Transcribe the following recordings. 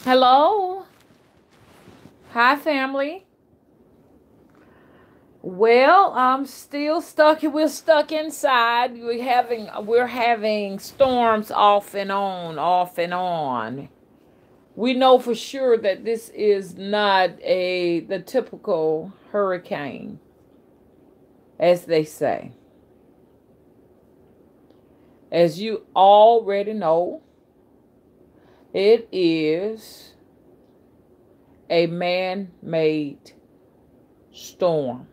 Hello. Hi, family. Well, I'm still stuck. We're stuck inside. We're having storms off and on, off and on. We know for sure that this is not the typical hurricane, as they say. As you already know, it is a man-made storm.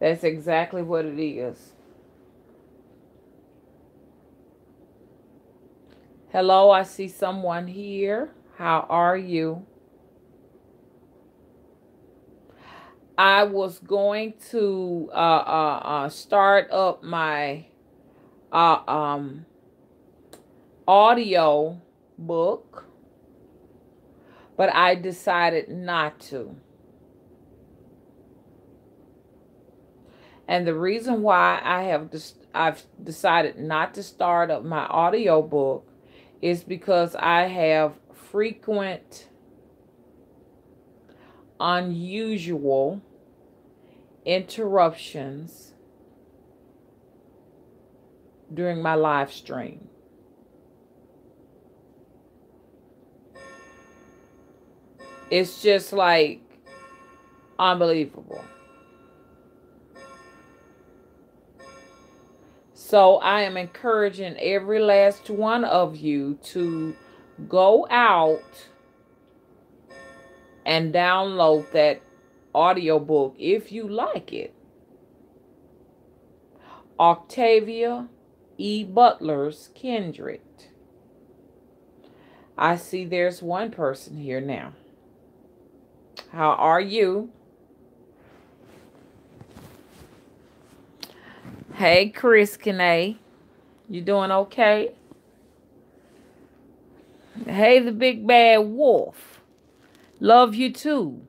That's exactly what it is. Hello, I see someone here. How are you? I was going to start up my uh, um, audio book, but I decided not to. And the reason why I've decided not to start up my audio book is because I have frequent, unusual interruptions during my live stream. It's just like unbelievable. So I am encouraging every last one of you to go out and download that audiobook if you like it. Octavia E. Butler's Kindred. I see there's one person here now. How are you? Hey, Chris Kane. You doing okay? Hey, the big bad wolf. Love you too.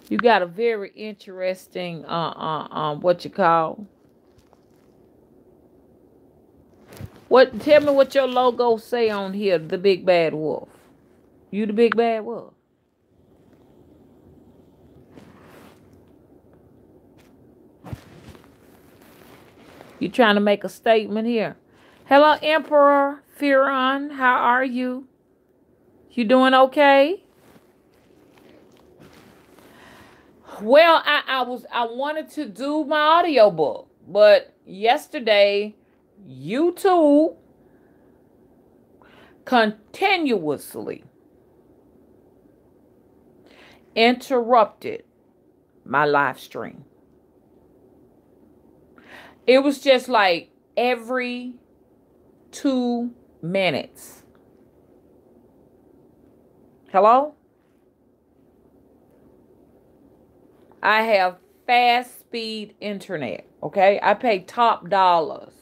You got a very interesting, what you call? Tell me what your logo say on here, the big bad wolf. You the big bad wolf. You trying to make a statement here. Hello, Emperor Firon. How are you? You doing okay? Well, I wanted to do my audiobook, but yesterday YouTube continuously interrupted my live stream. It was just like every 2 minutes. Hello? I have fast speed internet, okay? I pay top dollars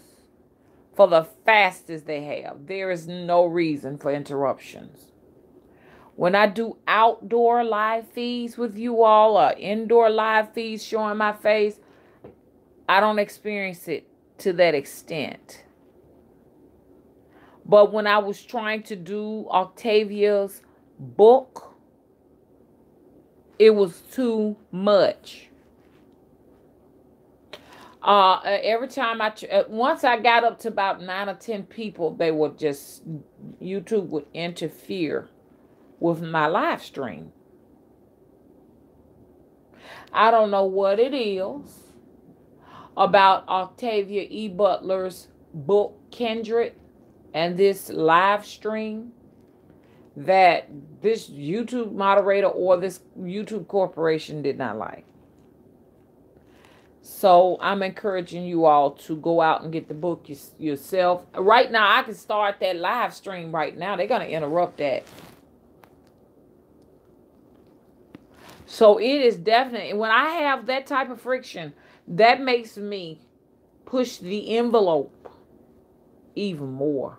for the fastest they have. There is no reason for interruptions. When I do outdoor live feeds with you all or indoor live feeds showing my face, I don't experience it to that extent. But when I was trying to do Octavia's book, it was too much. Every time once I got up to about 9 or 10 people, YouTube would interfere with my live stream. I don't know what it is about Octavia E. Butler's book, Kindred, and this live stream that this YouTube moderator or this YouTube corporation did not like. So I'm encouraging you all to go out and get the book yourself. Right now, I can start that live stream right now. They're going to interrupt that. So it is definitely, when I have that type of friction, that makes me push the envelope even more.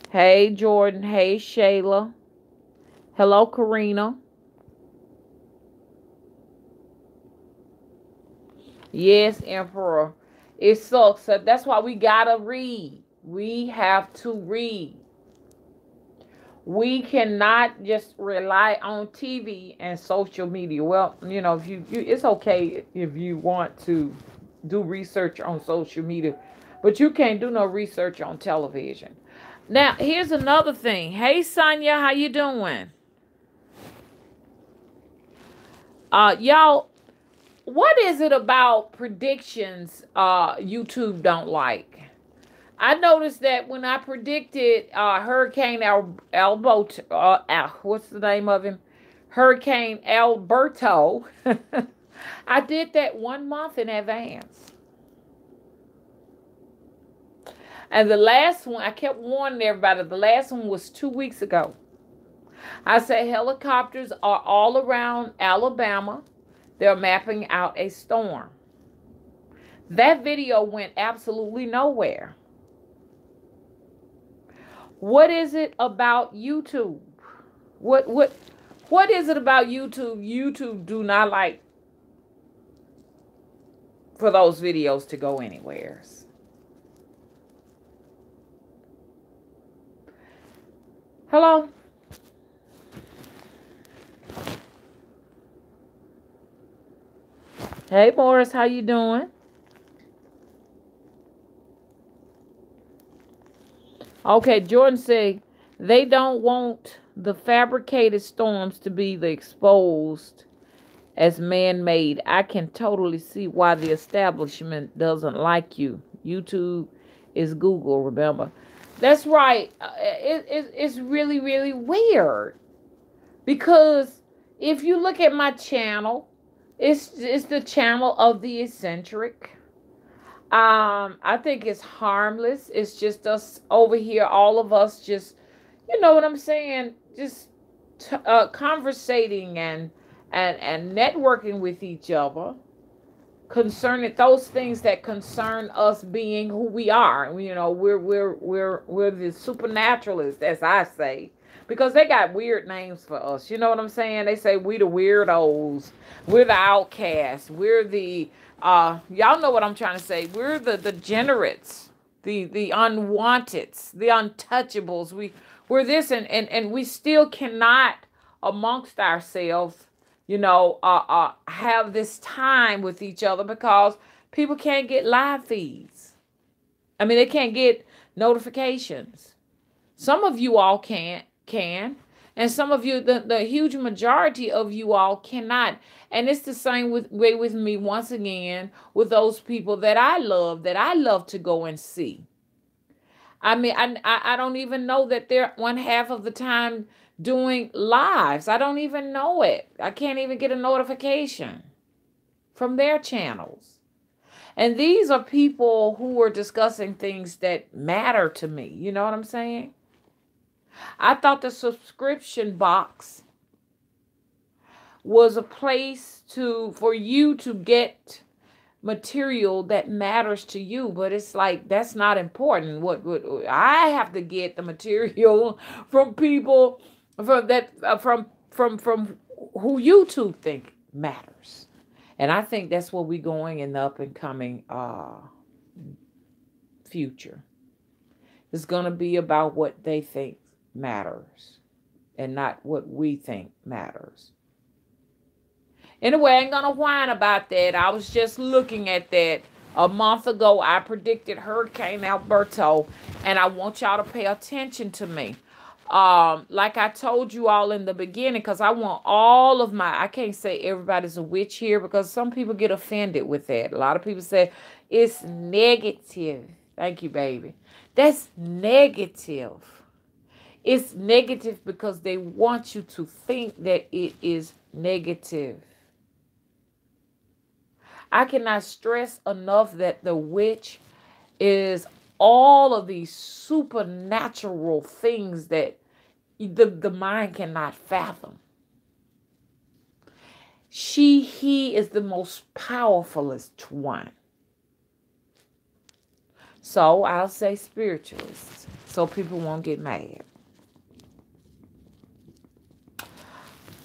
Hey, Jordan. Hey, Shayla. Hello, Karina. Yes, Emperor. It sucks. So that's why we gotta read. We have to read. We cannot just rely on TV and social media. Well, you know, if you it's okay if you want to do research on social media, but you can't do no research on television. Now, here's another thing. Hey, Sonia, how you doing? Y'all, what is it about predictions YouTube don't like? I noticed that when I predicted Hurricane what's the name of him? Hurricane Alberto, I did that 1 month in advance. And the last one, I kept warning everybody, the last one was 2 weeks ago. I said helicopters are all around Alabama. They're mapping out a storm. That video went absolutely nowhere. What is it about YouTube? What is it about YouTube? YouTube do not like for those videos to go anywhere. Hello? Hey Morris, how you doing? Okay, Jordan said they don't want the fabricated storms to be the exposed as man-made. I can totally see why the establishment doesn't like you. YouTube is Google, remember? That's right. It's really, really weird. Because if you look at my channel, it's the channel of the eccentric. I think it's harmless. It's just us over here, all of us just, you know what I'm saying, just conversating and networking with each other concerning those things that concern us being who we are. You know, we're the supernaturalists, as I say, because they got weird names for us. You know what I'm saying? They say we the weirdos, we're the outcasts, we're the y'all know what I'm trying to say. We're the degenerates, the unwanteds, the untouchables. We're this, and we still cannot amongst ourselves, you know, have this time with each other because people can't get live feeds. I mean, they can't get notifications. Some of you all can, and some of you, the huge majority of you all cannot. And it's the same way with me, once again, with those people that I love to go and see. I mean, I don't even know that they're one half of the time doing lives. I don't even know it. I can't even get a notification from their channels. And these are people who are discussing things that matter to me. You know what I'm saying? I thought the subscription box was a place for you to get material that matters to you, but it's like that's not important. What I have to get the material from people from who YouTube think matters, and I think that's where we're going in the up and coming future. It's gonna be about what they think matters, and not what we think matters. Anyway, I ain't gonna whine about that. I was just looking at that. A month ago, I predicted Hurricane Alberto, and I want y'all to pay attention to me. Like I told you all in the beginning, because I want all of I can't say everybody's a witch here, because some people get offended with that. A lot of people say, it's negative. Thank you, baby. That's negative. It's negative because they want you to think that it is negative. I cannot stress enough that the witch is all of these supernatural things that the mind cannot fathom. He is the most powerfulest one. So I'll say spiritualists, so people won't get mad.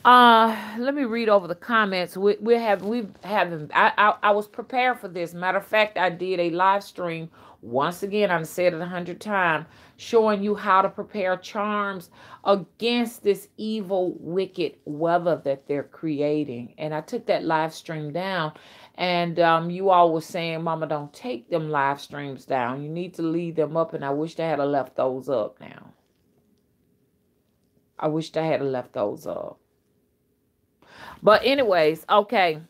Let me read over the comments. I was prepared for this. Matter of fact, I did a live stream. Once again, I've said it 100 times, showing you how to prepare charms against this evil, wicked weather that they're creating. And I took that live stream down. And you all were saying, Mama, don't take them live streams down. You need to leave them up. And I wish I had left those up now. I wished I had left those up. But anyways, okay.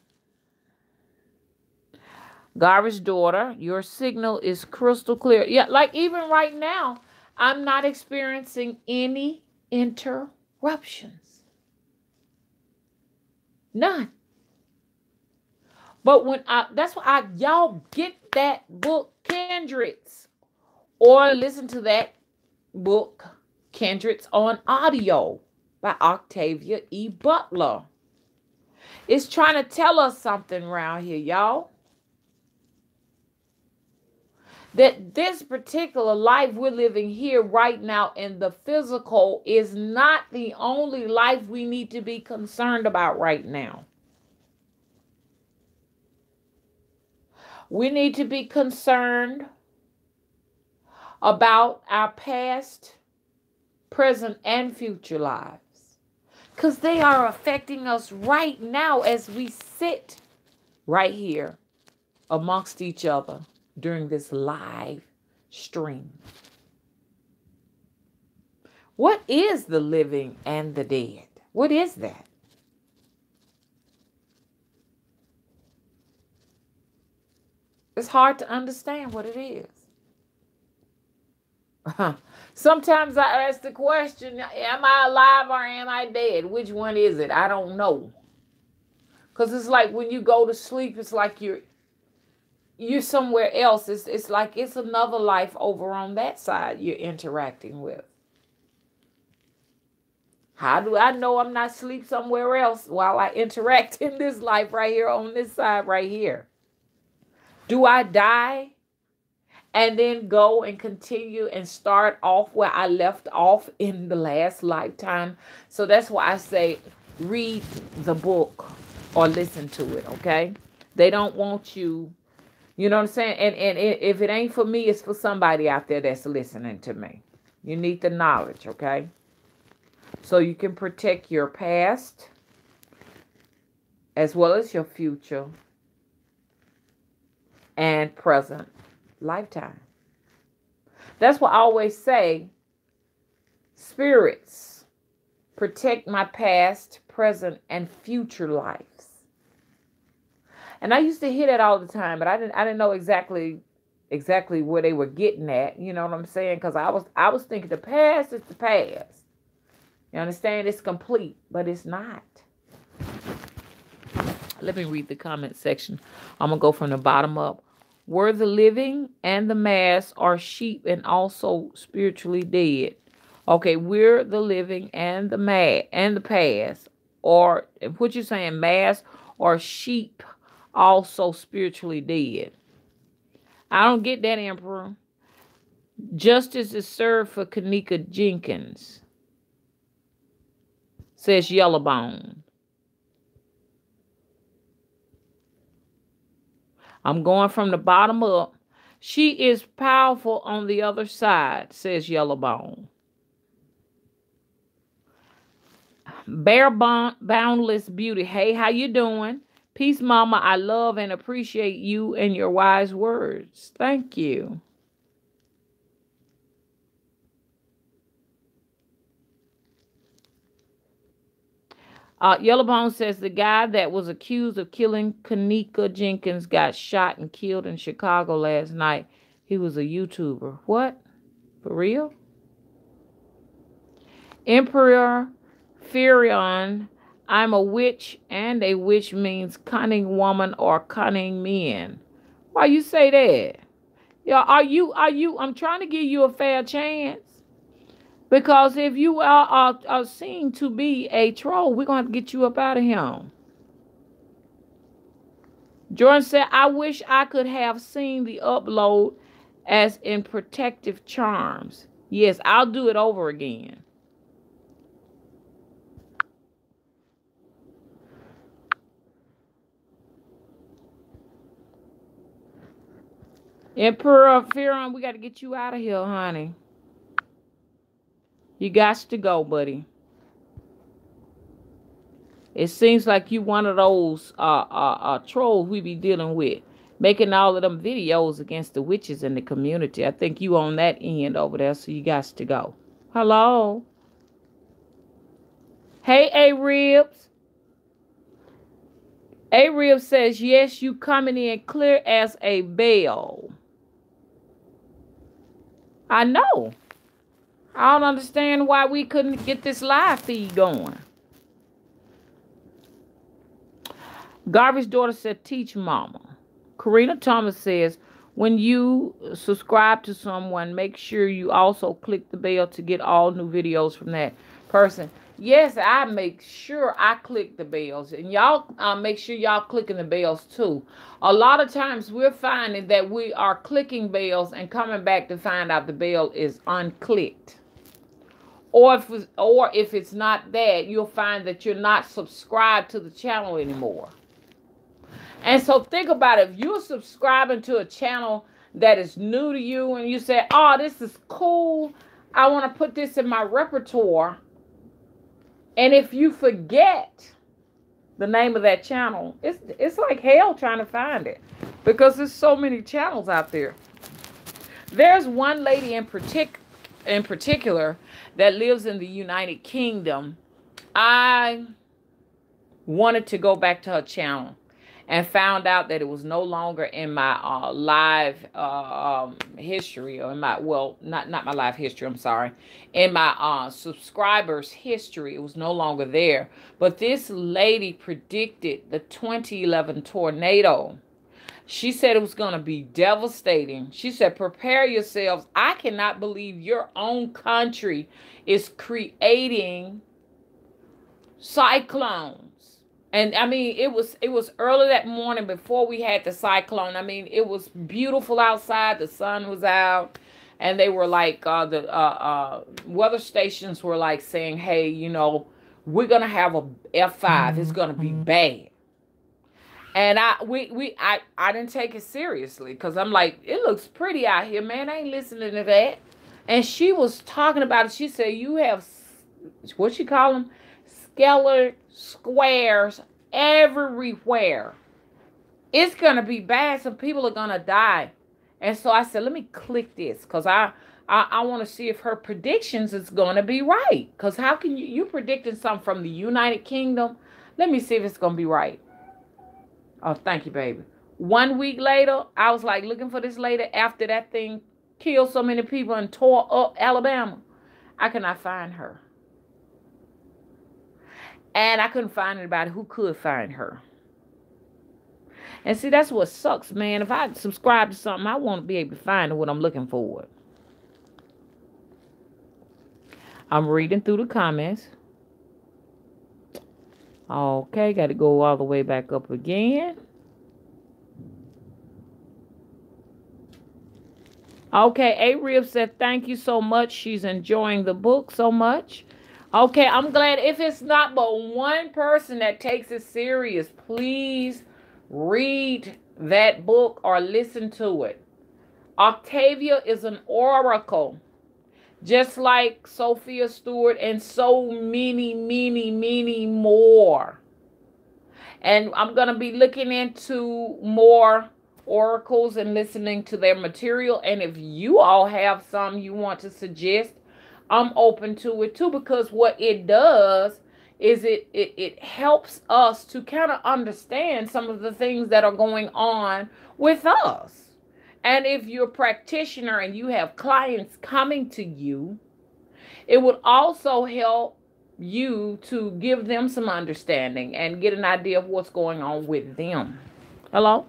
Garbage daughter, your signal is crystal clear. Yeah, like even right now, I'm not experiencing any interruptions. None. But that's why y'all get that book, Kindreds, or listen to that book, Kindreds, on audio by Octavia E. Butler. It's trying to tell us something around here, y'all. That this particular life we're living here right now in the physical is not the only life we need to be concerned about right now. We need to be concerned about our past, present, and future lives. Because they are affecting us right now as we sit right here amongst each other during this live stream. What is the living and the dead? What is that? It's hard to understand what it is. Sometimes I ask the question, am I alive or am I dead? Which one is it? I don't know. Because it's like when you go to sleep, it's like you're somewhere else. It's like it's another life over on that side you're interacting with. How do I know I'm not asleep somewhere else while I interact in this life right here on this side right here? Do I die and then go and continue and start off where I left off in the last lifetime? So that's why I say read the book or listen to it, okay? They don't want you, you know what I'm saying? And if it ain't for me, it's for somebody out there that's listening to me. You need the knowledge, okay? So you can protect your past as well as your future and present lifetime. That's what I always say. Spirits protect my past, present, and future lives. And I used to hear that all the time, but I didn't know exactly where they were getting at. You know what I'm saying? Because I was thinking the past is the past. You understand? It's complete, but it's not. Let me read the comment section. I'm gonna go from the bottom up. Were the living and the mass are sheep and also spiritually dead. Okay, we're the living and the past, or what you saying, mass or sheep also spiritually dead. I don't get that, Emperor. Justice is served for Kanika Jenkins, says Yellowbone. I'm going from the bottom up. She is powerful on the other side, says Yellowbone. Boundless Beauty. Hey, how you doing? Peace, Mama. I love and appreciate you and your wise words. Thank you. Yellowbone says the guy that was accused of killing Kanika Jenkins got shot and killed in Chicago last night. He was a YouTuber. What? For real? Emperor Furion, I'm a witch, and a witch means cunning woman or cunning men. Why you say that? Yeah, are you, I'm trying to give you a fair chance. Because if you are seen to be a troll, we're going to get you up out of here. Jordan said, I wish I could have seen the upload as in protective charms. Yes, I'll do it over again. Emperor Pharaoh, we got to get you out of here, honey. You got to go, buddy. It seems like you one of those trolls we be dealing with, making all of them videos against the witches in the community. I think you on that end over there, so you got to go. Hello. Hey, A-Ribs. A-Rib says, yes, you coming in clear as a bell. I know. I don't understand why we couldn't get this live feed going. Garbage Daughter said, teach mama. Karina Thomas says, when you subscribe to someone, make sure you also click the bell to get all new videos from that person. Yes, I make sure I click the bells. And y'all make sure y'all clicking the bells too. A lot of times we're finding that we are clicking bells and coming back to find out the bell is unclicked. Or if it's not that, you'll find that you're not subscribed to the channel anymore. And so think about it. If you're subscribing to a channel that is new to you and you say, oh, this is cool, I want to put this in my repertoire. And if you forget the name of that channel, it's like hell trying to find it because there's so many channels out there. There's one lady in particular that lives in the United Kingdom. I wanted to go back to her channel and found out that it was no longer in my live history, or in my, well, not my live history, I'm sorry, in my subscribers history. It was no longer there. But this lady predicted the 2011 tornado. She said it was going to be devastating. She said, prepare yourselves. I cannot believe your own country is creating cyclones. And I mean, it was early that morning before we had the cyclone. I mean, it was beautiful outside. The sun was out, and they were like, the weather stations were like saying, hey, you know, we're gonna have a F5. It's gonna be bad. And I didn't take it seriously because I'm like, it looks pretty out here, man. I ain't listening to that. And she was talking about it. She said, you have, what she call them? Scalar squares everywhere. It's going to be bad. Some people are going to die. And so I said, let me click this because I want to see if her predictions is going to be right. Because how can you predicting something from the United Kingdom? Let me see if it's going to be right. Oh, thank you, baby. 1 week later, I was like looking for this lady after that thing killed so many people and tore up Alabama. I could not find her. And I couldn't find anybody who could find her. And see, that's what sucks, man. If I subscribe to something, I want to be able to find what I'm looking for. I'm reading through the comments. Okay, got to go all the way back up again. Okay, A-Rib said, thank you so much. She's enjoying the book so much. Okay, I'm glad. If it's not but one person that takes it serious, please read that book or listen to it. Octavia is an oracle, just like Sophia Stewart and so many, many, many more. And I'm going to be looking into more oracles and listening to their material. And if you all have some you want to suggest, I'm open to it too, because what it does is it helps us to kind of understand some of the things that are going on with us. And if you're a practitioner and you have clients coming to you, it would also help you to give them some understanding and get an idea of what's going on with them. Hello?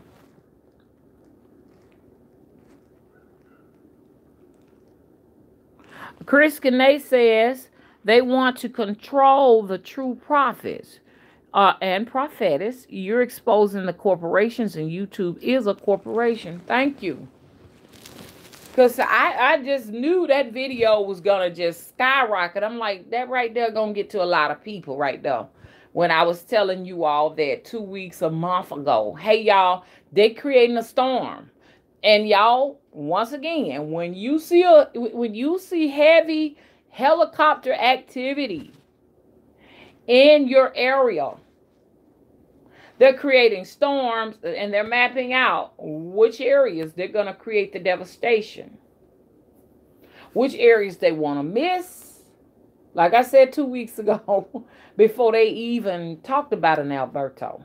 Chris Kane says they want to control the true prophets and prophetess. You're exposing the corporations, and YouTube is a corporation. Thank you. Because I just knew that video was going to just skyrocket. I'm like, that right there going to get to a lot of people right there. When I was telling you all that 2 weeks, a month ago. Hey, y'all, they creating a storm. And y'all, once again, when you see heavy helicopter activity in your area, they're creating storms and they're mapping out which areas they're going to create the devastation, which areas they want to miss. Like I said 2 weeks ago, before they even talked about an Alberto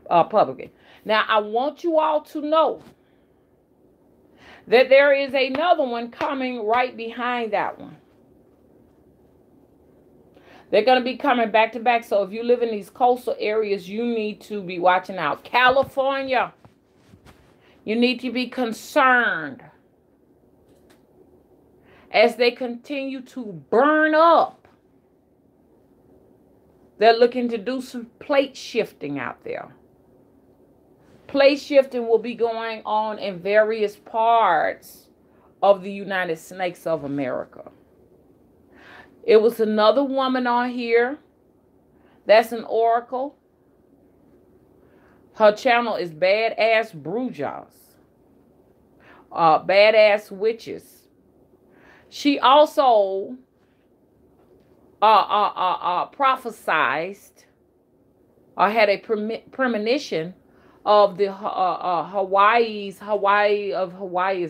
publicly. Now, I want you all to know that there is another one coming right behind that one. They're going to be coming back to back. So if you live in these coastal areas, you need to be watching out. California, you need to be concerned as they continue to burn up. They're looking to do some plate shifting out there. Plate shifting will be going on in various parts of the United States of America. It was another woman on here that's an oracle. Her channel is Badass Brujas. Badass Witches. She also prophesied or had a premonition of the Hawaii's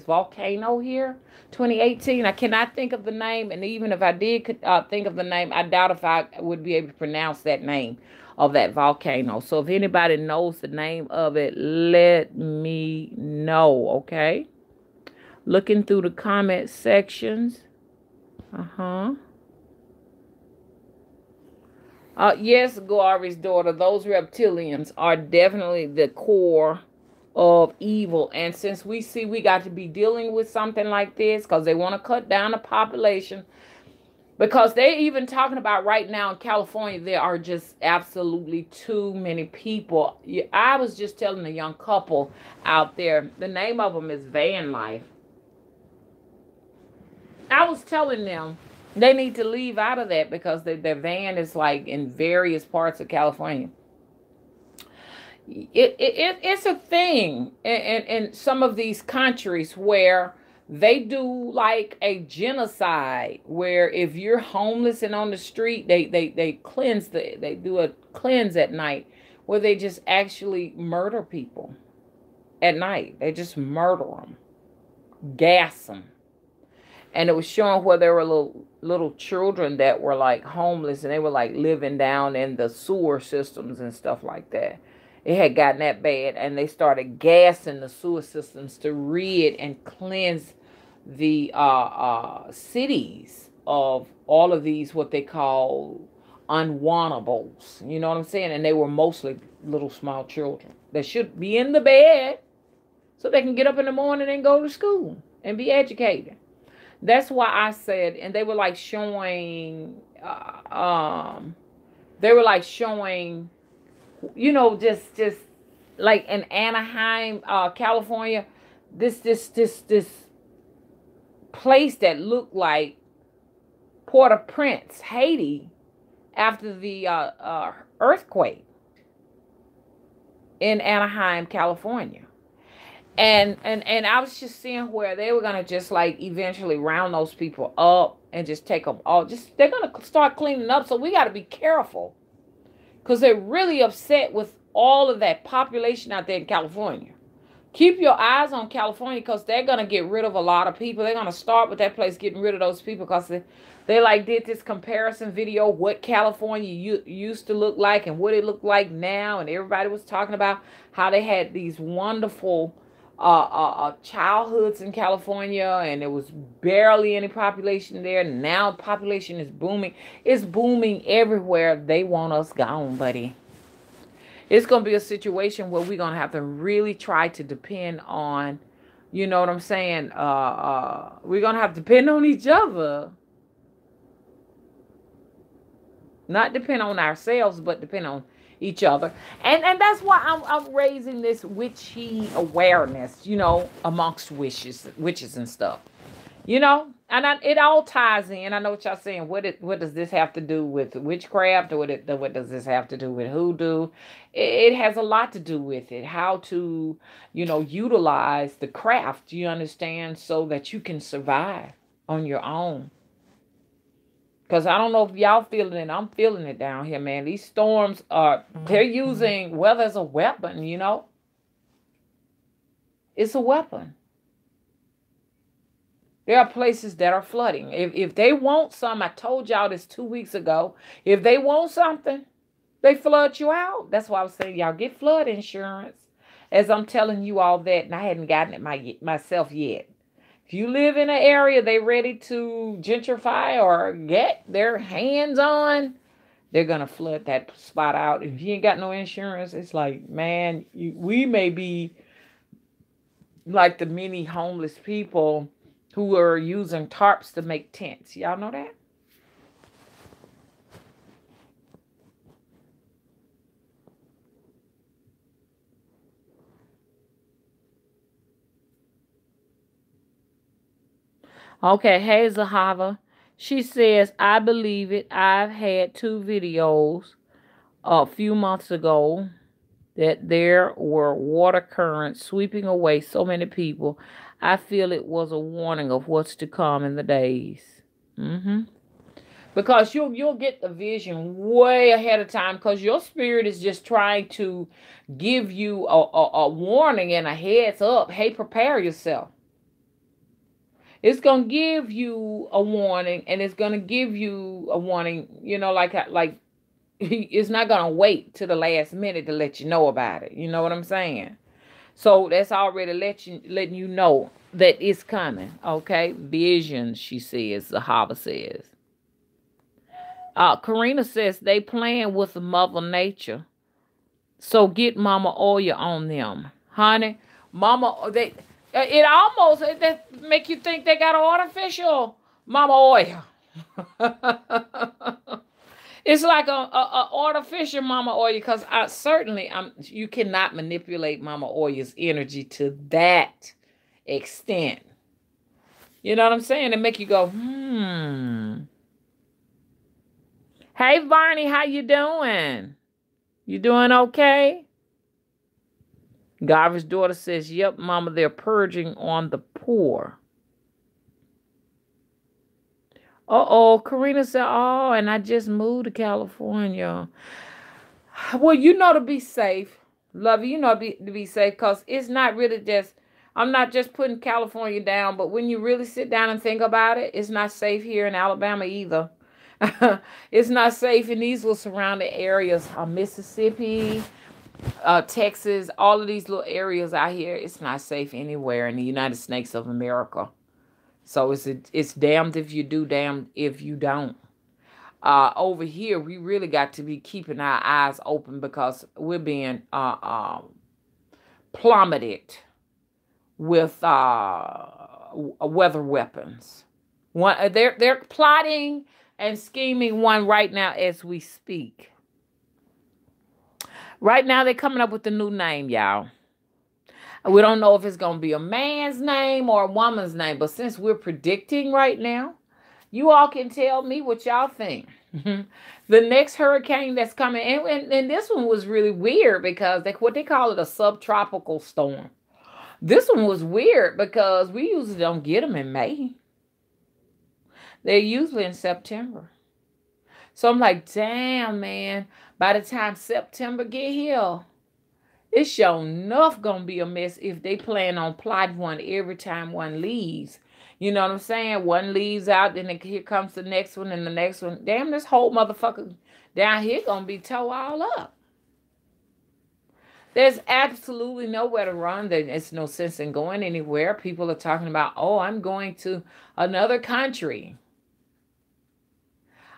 volcano here, 2018. I cannot think of the name, and even if I did think of the name, I doubt if I would be able to pronounce that name of that volcano. So if anybody knows the name of it, let me know, okay? Looking through the comment sections. Yes, Gari's daughter, those reptilians are definitely the core of evil. And since we see we got to be dealing with something like this, because they want to cut down the population, because they're even talking about right now in California, there are just absolutely too many people. I was just telling a young couple out there, the name of them is Van Life. I was telling them, they need to leave out of that because their van is like in various parts of California. It's a thing in some of these countries where they do like a genocide, where if you're homeless and on the street, they cleanse they do a cleanse at night where they just actually murder people at night. They just murder them, gas them. And it was showing where there were little children that were like homeless and they were like living down in the sewer systems and stuff like that. It had gotten that bad, and they started gassing the sewer systems to rid and cleanse the cities of all of these what they call unwantables. You know what I'm saying? And they were mostly little small children that should be in the bed so they can get up in the morning and go to school and be educated. That's why I said, and they were like showing, you know, just like in Anaheim, California, this place that looked like Port-au-Prince, Haiti, after the earthquake in Anaheim, California. And I was just seeing where they were going to just like eventually round those people up and just take them all. They're going to start cleaning up. So we got to be careful because they're really upset with all of that population out there in California. Keep your eyes on California because they're going to get rid of a lot of people. They're going to start with that place getting rid of those people because they like did this comparison video, what California used to look like and what it looked like now. And everybody was talking about how they had these wonderful childhoods in California, and there was barely any population there. Now population is booming. It's booming everywhere. They want us gone, buddy. It's going to be a situation where we're going to have to really try to depend on, you know what I'm saying? We're going to have to depend on each other. Not depend on ourselves, but depend on each other. And that's why I'm raising this witchy awareness, you know, amongst witches and stuff. You know, and it all ties in. I know what y'all saying. What does this have to do with witchcraft, or what does this have to do with hoodoo? It has a lot to do with it. How to, utilize the craft. You understand, so that you can survive on your own. Because I don't know if y'all feeling it. I'm feeling it down here, man. These storms they're using weather as a weapon. It's a weapon. There are places that are flooding. If they want some, I told y'all this 2 weeks ago. If they want something, they flood you out. That's why I was saying, y'all get flood insurance. As I'm telling you all that, and I hadn't gotten it myself yet. If you live in an area they ready to gentrify or get their hands on, they're going to flood that spot out. If you ain't got no insurance, it's like, man, we may be like the many homeless people who are using tarps to make tents. Y'all know that? Okay, hey Zahava. She says, I believe it. I've had 2 videos a few months ago that there were water currents sweeping away so many people. I feel it was a warning of what's to come in the days. Because you'll get the vision way ahead of time, because your spirit is just trying to give you a warning and a heads up. Hey, prepare yourself. It's going to give you a warning, and it's going to give you a warning, like it's not going to wait to the last minute to let you know about it. You know what I'm saying? So that's already letting you know that it's coming. Okay? Vision, she says, Zahaba says. Karina says they playing with Mother Nature. So get Mama Oil on them. Honey, Mama, it almost that make you think they got an artificial Mama Oil. It's like a artificial Mama Oil, because you cannot manipulate Mama Oil's energy to that extent. You know what I'm saying? It make you go, Hey, Barney, how you doing? You doing okay? Garvey's daughter says, yep, Mama, they're purging on the poor. Uh-oh, Karina said, oh, and I just moved to California. Well, to be safe. Love you, to be safe, because it's not really I'm not just putting California down, but when you really sit down and think about it, it's not safe here in Alabama either. It's not safe in these little surrounding areas, Mississippi, Texas, all of these little areas out here. It's not safe anywhere in the United States of America. So it's damned if you do, damned if you don't. Over here, we really got to be keeping our eyes open, because we're being plummeted with weather weapons. They're plotting and scheming one right now as we speak. Right now, they're coming up with a new name, y'all. We don't know if it's going to be a man's name or a woman's name, but since we're predicting right now, you all can tell me what y'all think. The next hurricane that's coming, and this one was really weird, because what they call it, a subtropical storm. This one was weird because we usually don't get them in May. They're usually in September. So I'm like, damn, man, by the time September get here, it's sure enough gonna be a mess if they plan on plotting one every time one leaves. You know what I'm saying? One leaves out, then here comes the next one and the next one. Damn, this whole motherfucker down here gonna be tore all up. There's absolutely nowhere to run. There's no sense in going anywhere. People are talking about, oh, I'm going to another country.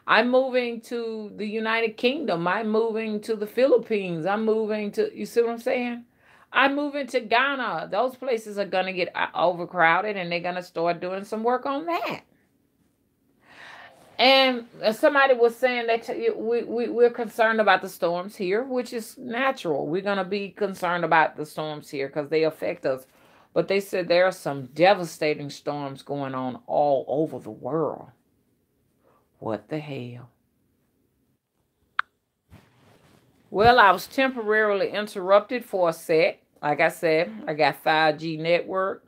I'm moving to the United Kingdom. I'm moving to the Philippines. I'm moving to, you see what I'm saying? I'm moving to Ghana. Those places are going to get overcrowded, and they're going to start doing some work on that. And somebody was saying that we're concerned about the storms here, which is natural. We're going to be concerned about the storms here because they affect us But they said there are some devastating storms going on all over the world. What the hell? Well, I was temporarily interrupted for a sec. Like I said, I got 5G network.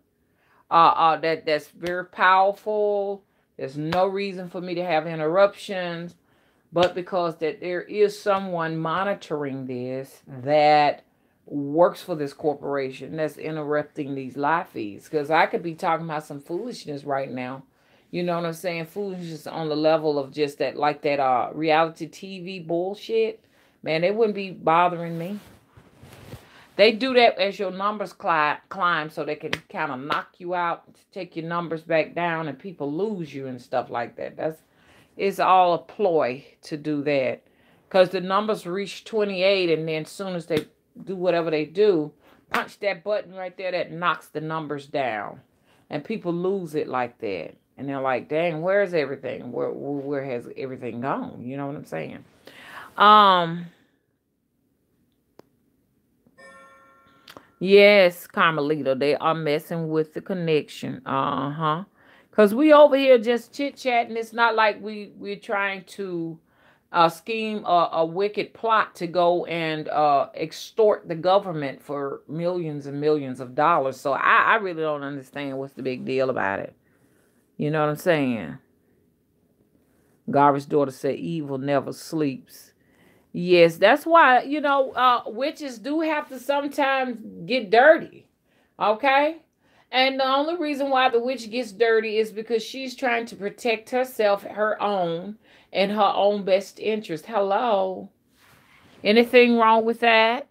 That's very powerful. There's no reason for me to have interruptions, but because that there is someone monitoring this that works for this corporation that's interrupting these live feeds. Because I could be talking about some foolishness right now. You know what I'm saying? Foolishness on the level of just that, like that reality TV bullshit. Man, it wouldn't be bothering me. They do that as your numbers climb so they can kind of knock you out, take your numbers back down, and people lose you and stuff like that. It's all a ploy to do that. Because the numbers reach 28, and then as soon as they do whatever they do, punch that button right there that knocks the numbers down. And people lose it like that. And they're like, dang, where's everything? Where has everything gone? You know what I'm saying? Yes, Carmelita, they are messing with the connection. Uh-huh. Because we over here just chit-chatting. It's not like we're trying to scheme a wicked plot to go and extort the government for millions and millions of dollars. So I really don't understand what's the big deal about it. You know what I'm saying? Garvey's daughter said evil never sleeps. Yes, that's why, witches do have to sometimes get dirty. Okay? And the only reason why the witch gets dirty is because she's trying to protect herself, her own, and her own best interest. Hello? Anything wrong with that?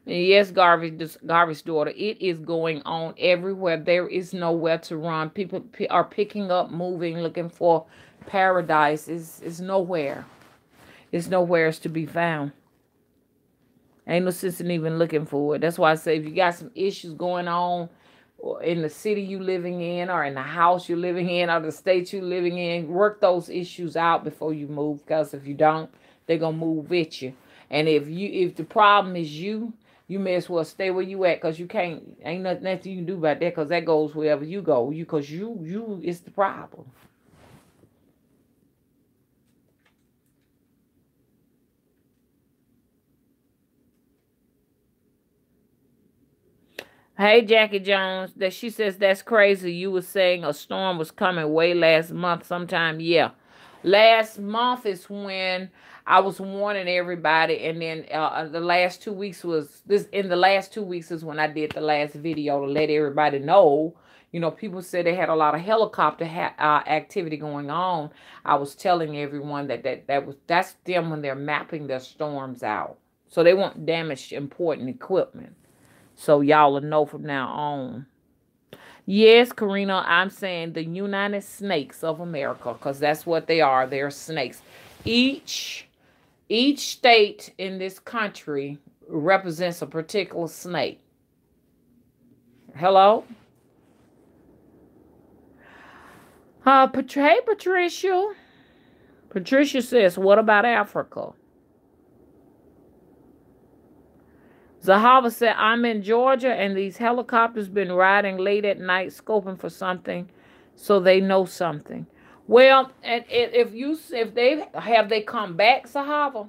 Yes, Garvey's daughter, it is going on everywhere. There is nowhere to run. People are picking up, moving, looking for paradise. It's nowhere. It's nowhere to be found. Ain't no sense in even looking for it. That's why I say if you got some issues going on or in the city you living in or in the house you're living in or the state you're living in, work those issues out before you move, because if you don't, they're going to move with you. And if the problem is you may as well stay where you at, because you can't, ain't nothing you can do about that, because that goes wherever you go. Because you is the problem. Hey, Jackie Jones, that she says that's crazy. You were saying a storm was coming way last month sometime. Yeah. Last month is when I was warning everybody, and then the last 2 weeks was this. In the last 2 weeks is when I did the last video to let everybody know. People said they had a lot of helicopter activity going on. I was telling everyone that's them when they're mapping their storms out, so they won't damage important equipment. So y'all will know from now on. Yes, Karina, I'm saying the United Snakes of America, because that's what they are. They're snakes. Each state in this country represents a particular snake. Hello? Hey, Patricia. Patricia says, what about Africa? Zahava said, I'm in Georgia, and these helicopters been riding late at night scoping for something, so they know something. Well, and if they come back, Zahava?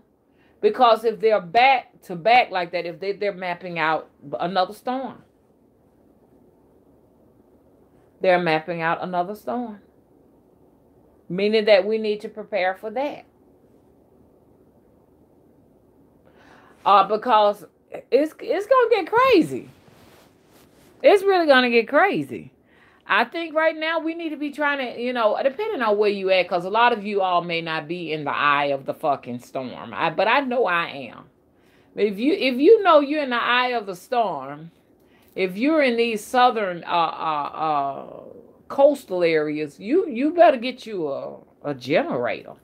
Because if they're back to back like that, if they're mapping out another storm. They're mapping out another storm. Meaning that we need to prepare for that. Because it's gonna get crazy. It's really gonna get crazy. I think right now we need to be trying to, depending on where you at, because a lot of you all may not be in the eye of the fucking storm. But I know I am. If you know you're in the eye of the storm, if you're in these southern coastal areas, you better get you a generator.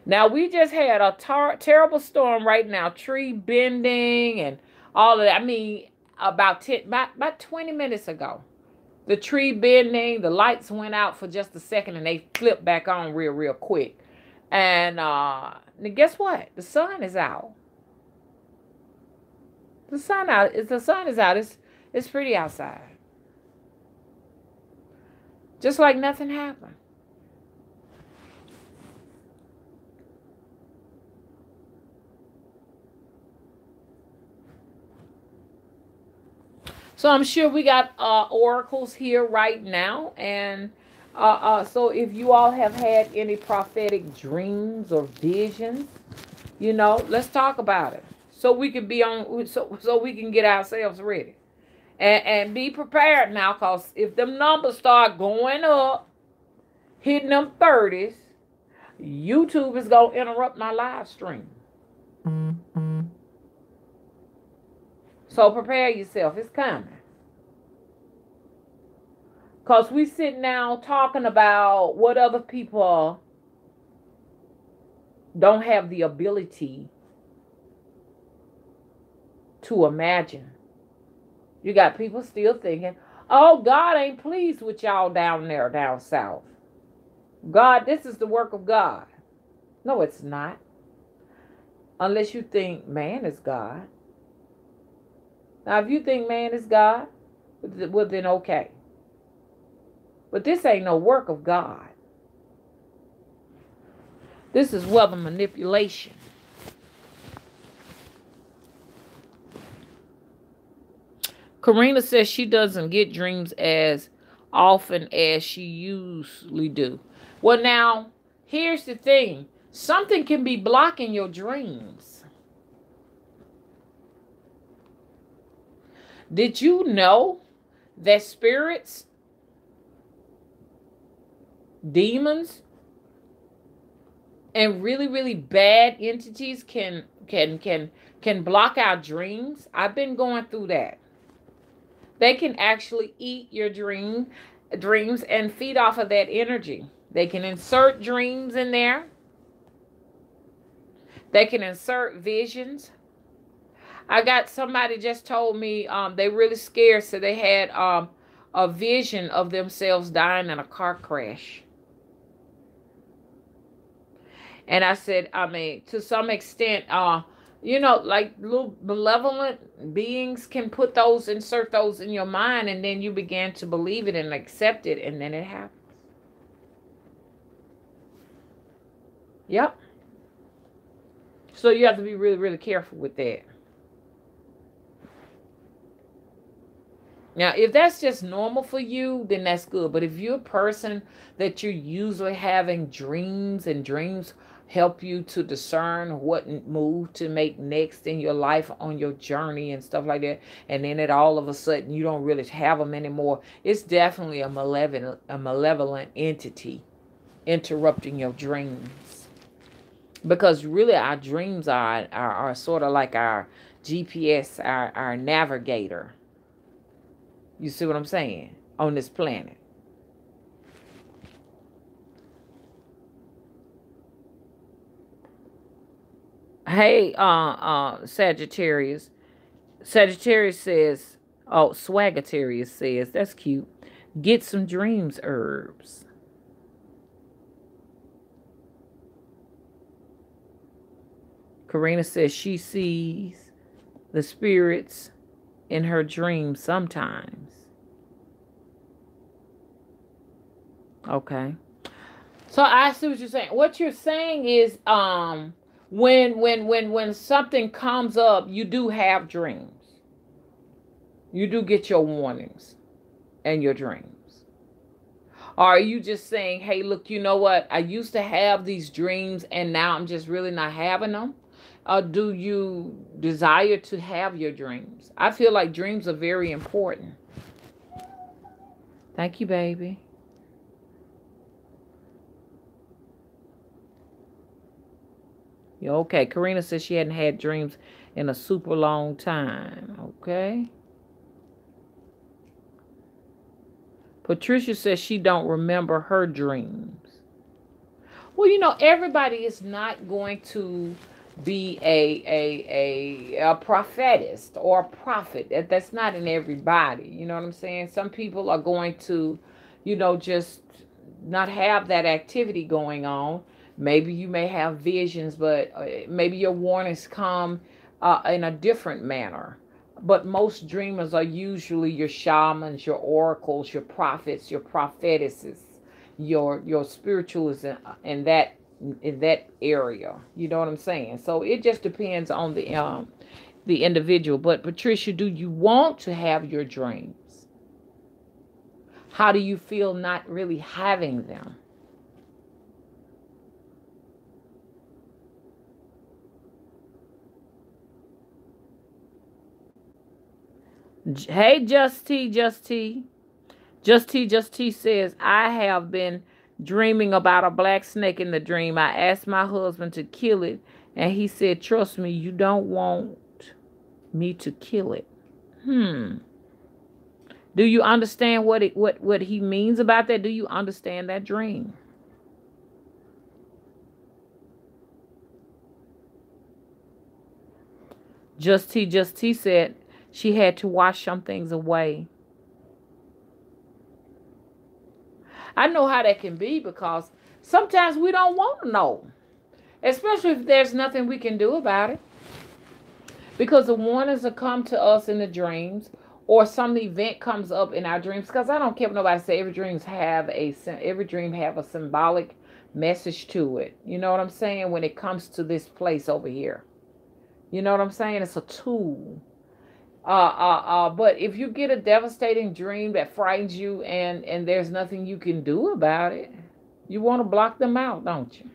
Now, we just had a terrible storm right now, tree bending and all of that. I mean, about 20 minutes ago, the tree bending, the lights went out for just a second and they flipped back on real quick. And guess what? The sun is out. The sun out. The sun is out. It's pretty outside. Just like nothing happened. So I'm sure we got oracles here right now, and so if you all have had any prophetic dreams or visions, let's talk about it, so we can be on, so we can get ourselves ready, and be prepared now, cause if them numbers start going up, hitting them 30s, YouTube is gonna interrupt my live stream. So prepare yourself. It's coming. Because we sit now talking about what other people don't have the ability to imagine. You got people still thinking, oh, God ain't pleased with y'all down there, down south. God, this is the work of God. No, it's not. Unless you think man is God. Now, if you think man is God, well, then okay. But this ain't no work of God. This is weather manipulation. Karina says she doesn't get dreams as often as she usually do. Well, now, here's the thing. Something can be blocking your dreams. Did you know that spirits, demons, and really, really bad entities can block our dreams? I've been going through that. They can actually eat your dreams and feed off of that energy. They can insert dreams in there. They can insert visions. I got somebody just told me they really scared, so they had a vision of themselves dying in a car crash. And I said, I mean, to some extent, like little malevolent beings can insert those in your mind, and then you begin to believe it and accept it, and then it happens. Yep. So you have to be really, really careful with that. Now, if that's just normal for you, then that's good. But if you're a person that you're usually having dreams, and dreams help you to discern what move to make next in your life on your journey and stuff like that, and then it all of a sudden you don't really have them anymore, it's definitely a malevolent entity interrupting your dreams. Because really our dreams are sort of like our GPS, our navigator. You see what I'm saying? On this planet. Hey, Sagittarius. Sagittarius says, oh, Swagatarius says, that's cute. Get some dreams herbs. Karina says she sees the spirits in her dreams sometimes. Okay. So I see what you're saying. What you're saying is when something comes up, you do have dreams. You do get your warnings and your dreams. Or are you just saying, hey, look, you know what? I used to have these dreams and now I'm just really not having them? Or do you desire to have your dreams? I feel like dreams are very important. Thank you, baby. Okay, Karina says she hadn't had dreams in a super long time. Okay. Patricia says she don't remember her dreams. Well, everybody is not going to be a prophetist or a prophet. That's not in everybody. You know what I'm saying? Some people are going to, just not have that activity going on. Maybe you may have visions, but maybe your warnings come in a different manner. But most dreamers are usually your shamans, your oracles, your prophets, your prophetesses, your spiritualists in that area. You know what I'm saying? So it just depends on the individual. But Patricia, do you want to have your dreams? How do you feel not really having them? Hey, Just T, Just T. Just T says, I have been dreaming about a black snake in the dream. I asked my husband to kill it, and he said, trust me, you don't want me to kill it. Hmm. Do you understand what he means about that? Do you understand that dream? Just T said she had to wash some things away. I know how that can be because sometimes we don't want to know, especially if there's nothing we can do about it. Because the warnings will come to us in the dreams, or some event comes up in our dreams. Because I don't care what nobody say. Every dream have a symbolic message to it. You know what I'm saying? When it comes to this place over here, you know what I'm saying? It's a tool. But if you get a devastating dream that frightens you, and there's nothing you can do about it, you want to block them out, don't you?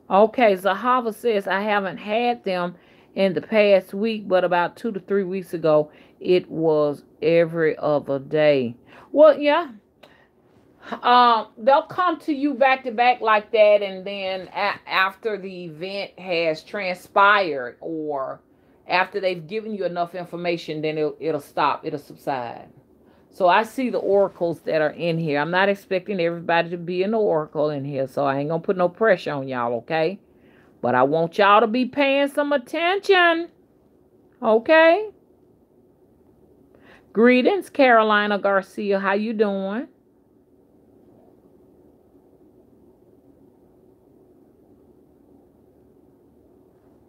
Okay, Zahava says, I haven't had them in the past week, but about 2 to 3 weeks ago, it was every other day. Well, yeah, they'll come to you back to back like that, and then after the event has transpired, or after they've given you enough information, then it'll stop. It'll subside. So I see the oracles that are in here. I'm not expecting everybody to be an oracle in here, so I ain't gonna put no pressure on y'all, okay? But I want y'all to be paying some attention, okay? Greetings, Carolina Garcia. How you doing?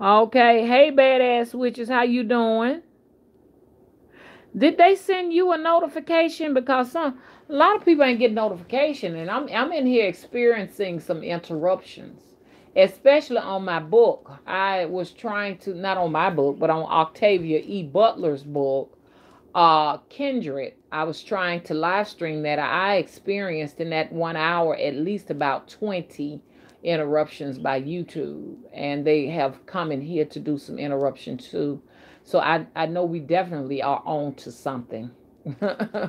Okay. Hey, badass witches. How you doing? Did they send you a notification? Because a lot of people ain't getting notification, and I'm in here experiencing some interruptions, especially on my book. I was trying to, not on my book, but on Octavia E. Butler's book, Kindred. I was trying to live stream that. I experienced in that 1 hour at least about 20 interruptions by YouTube, and they have come in here to do some interruption too. So I know we definitely are on to something.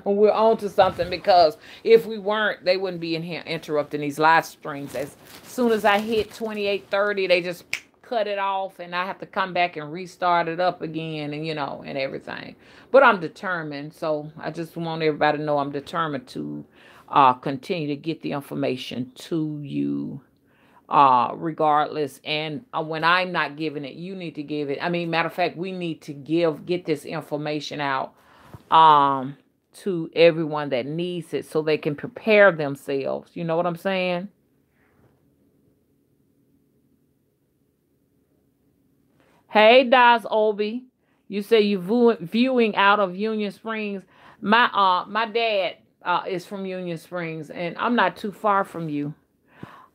We're on to something, because if we weren't, they wouldn't be in here interrupting these live streams. As soon as I hit 28:30, they just cut it off, and I have to come back and restart it up again, and and everything. But I'm determined, so I just want everybody to know I'm determined to continue to get the information to you, regardless. And when I'm not giving it, you need to give it. I mean, matter of fact, we need to get this information out to everyone that needs it, so they can prepare themselves. You know what I'm saying? Hey, Das Obi, you say you viewing out of Union Springs. My dad is from Union Springs, and I'm not too far from you.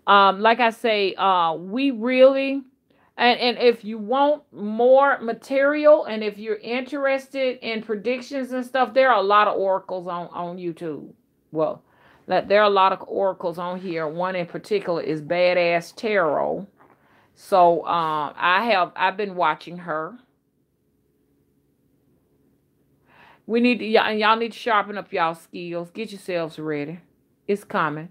Like I say, we really, and if you want more material, and if you're interested in predictions and stuff, there are a lot of oracles on YouTube. Well, there are a lot of oracles on here. One in particular is Badass Tarot. So I've been watching her. We need to, y'all need to sharpen up y'all skills. Get yourselves ready. It's coming.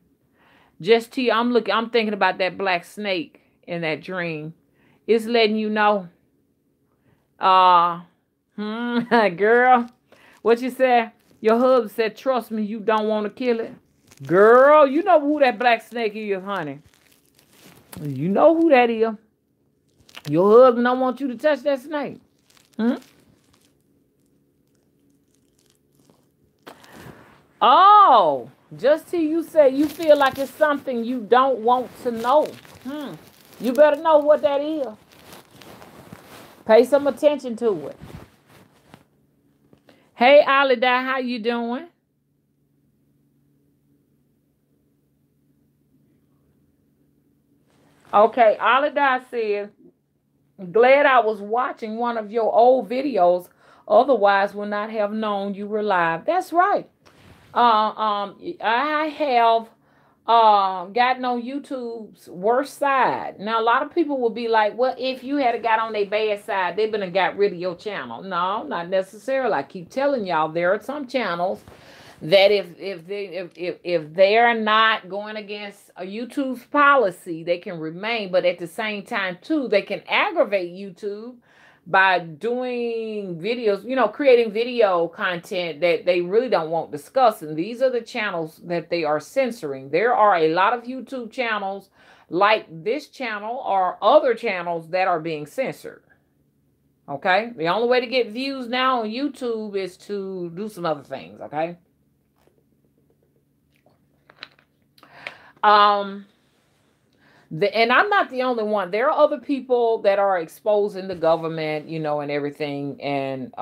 Just to you, I'm thinking about that black snake in that dream. It's letting you know. Girl, what you said? Your husband said, trust me, you don't want to kill it. Girl, you know who that black snake is, honey. You know who that is. Your husband don't want you to touch that snake. Hmm? Oh, just till you say you feel like it's something you don't want to know. Hmm. You better know what that is. Pay some attention to it. Hey, Alida, how you doing? Okay, Alida says, glad I was watching one of your old videos. Otherwise, would not have known you were live. That's right. I have gotten on YouTube's worst side. Now, a lot of people will be like, well, if you had got on their bad side, they been and got rid of your channel. No, not necessarily. I keep telling y'all, there are some channels that if they are not going against a YouTube's policy, they can remain. But at the same time, too, they can aggravate YouTube by doing videos, creating video content that they really don't want discussed. And these are the channels that they are censoring. There are a lot of YouTube channels like this channel or other channels that are being censored. Okay? The only way to get views now on YouTube is to do some other things. Okay? And I'm not the only one. There are other people that are exposing the government, and everything. And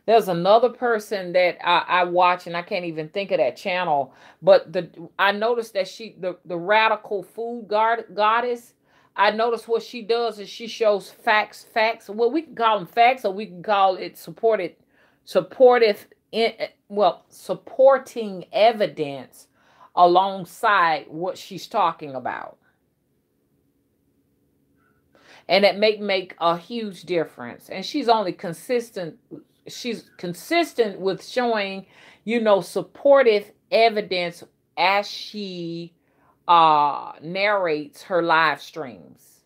there's another person that I watch, and I can't even think of that channel. But I noticed that the radical food goddess. I noticed what she does is she shows facts. Well, we can call them facts, or we can call it supportive, supporting evidence alongside what she's talking about. And it make a huge difference. And she's consistent with showing, supportive evidence as she narrates her live streams.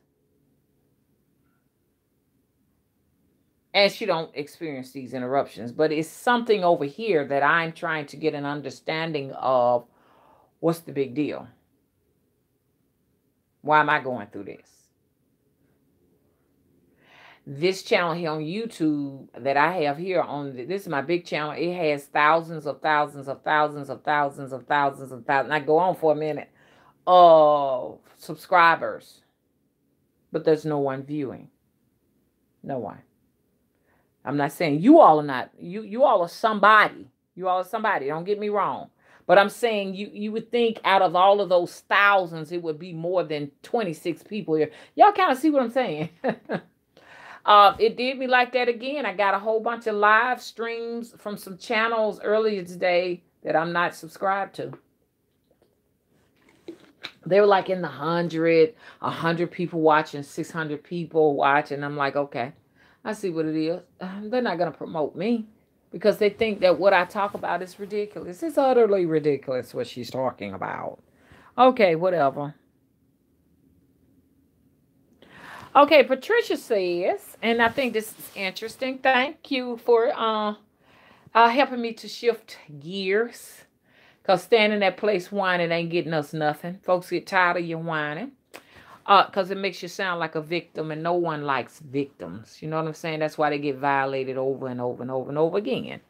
And she don't experience these interruptions. But it's something over here that I'm trying to get an understanding of. What's the big deal? Why am I going through this? This channel here on YouTube that I have here this is my big channel. It has thousands of thousands of thousands of thousands of thousands of thousands. I go on for a minute of subscribers, but there's no one viewing. No one. I'm not saying you all are not. You all are somebody. You all are somebody. Don't get me wrong. But I'm saying you would think out of all of those thousands, it would be more than 26 people here. Y'all kind of see what I'm saying? It did me like that again. I got a whole bunch of live streams from some channels earlier today that I'm not subscribed to. They were like in the 100 people watching, 600 people watching. I'm like, okay, I see what it is. They're not going to promote me because they think that what I talk about is ridiculous. It's utterly ridiculous what she's talking about. Okay, whatever. Okay, Patricia says, and I think this is interesting. Thank you for helping me to shift gears. Because standing in that place whining ain't getting us nothing. Folks get tired of you whining. Because it makes you sound like a victim, and no one likes victims. You know what I'm saying? That's why they get violated over and over and over and over again.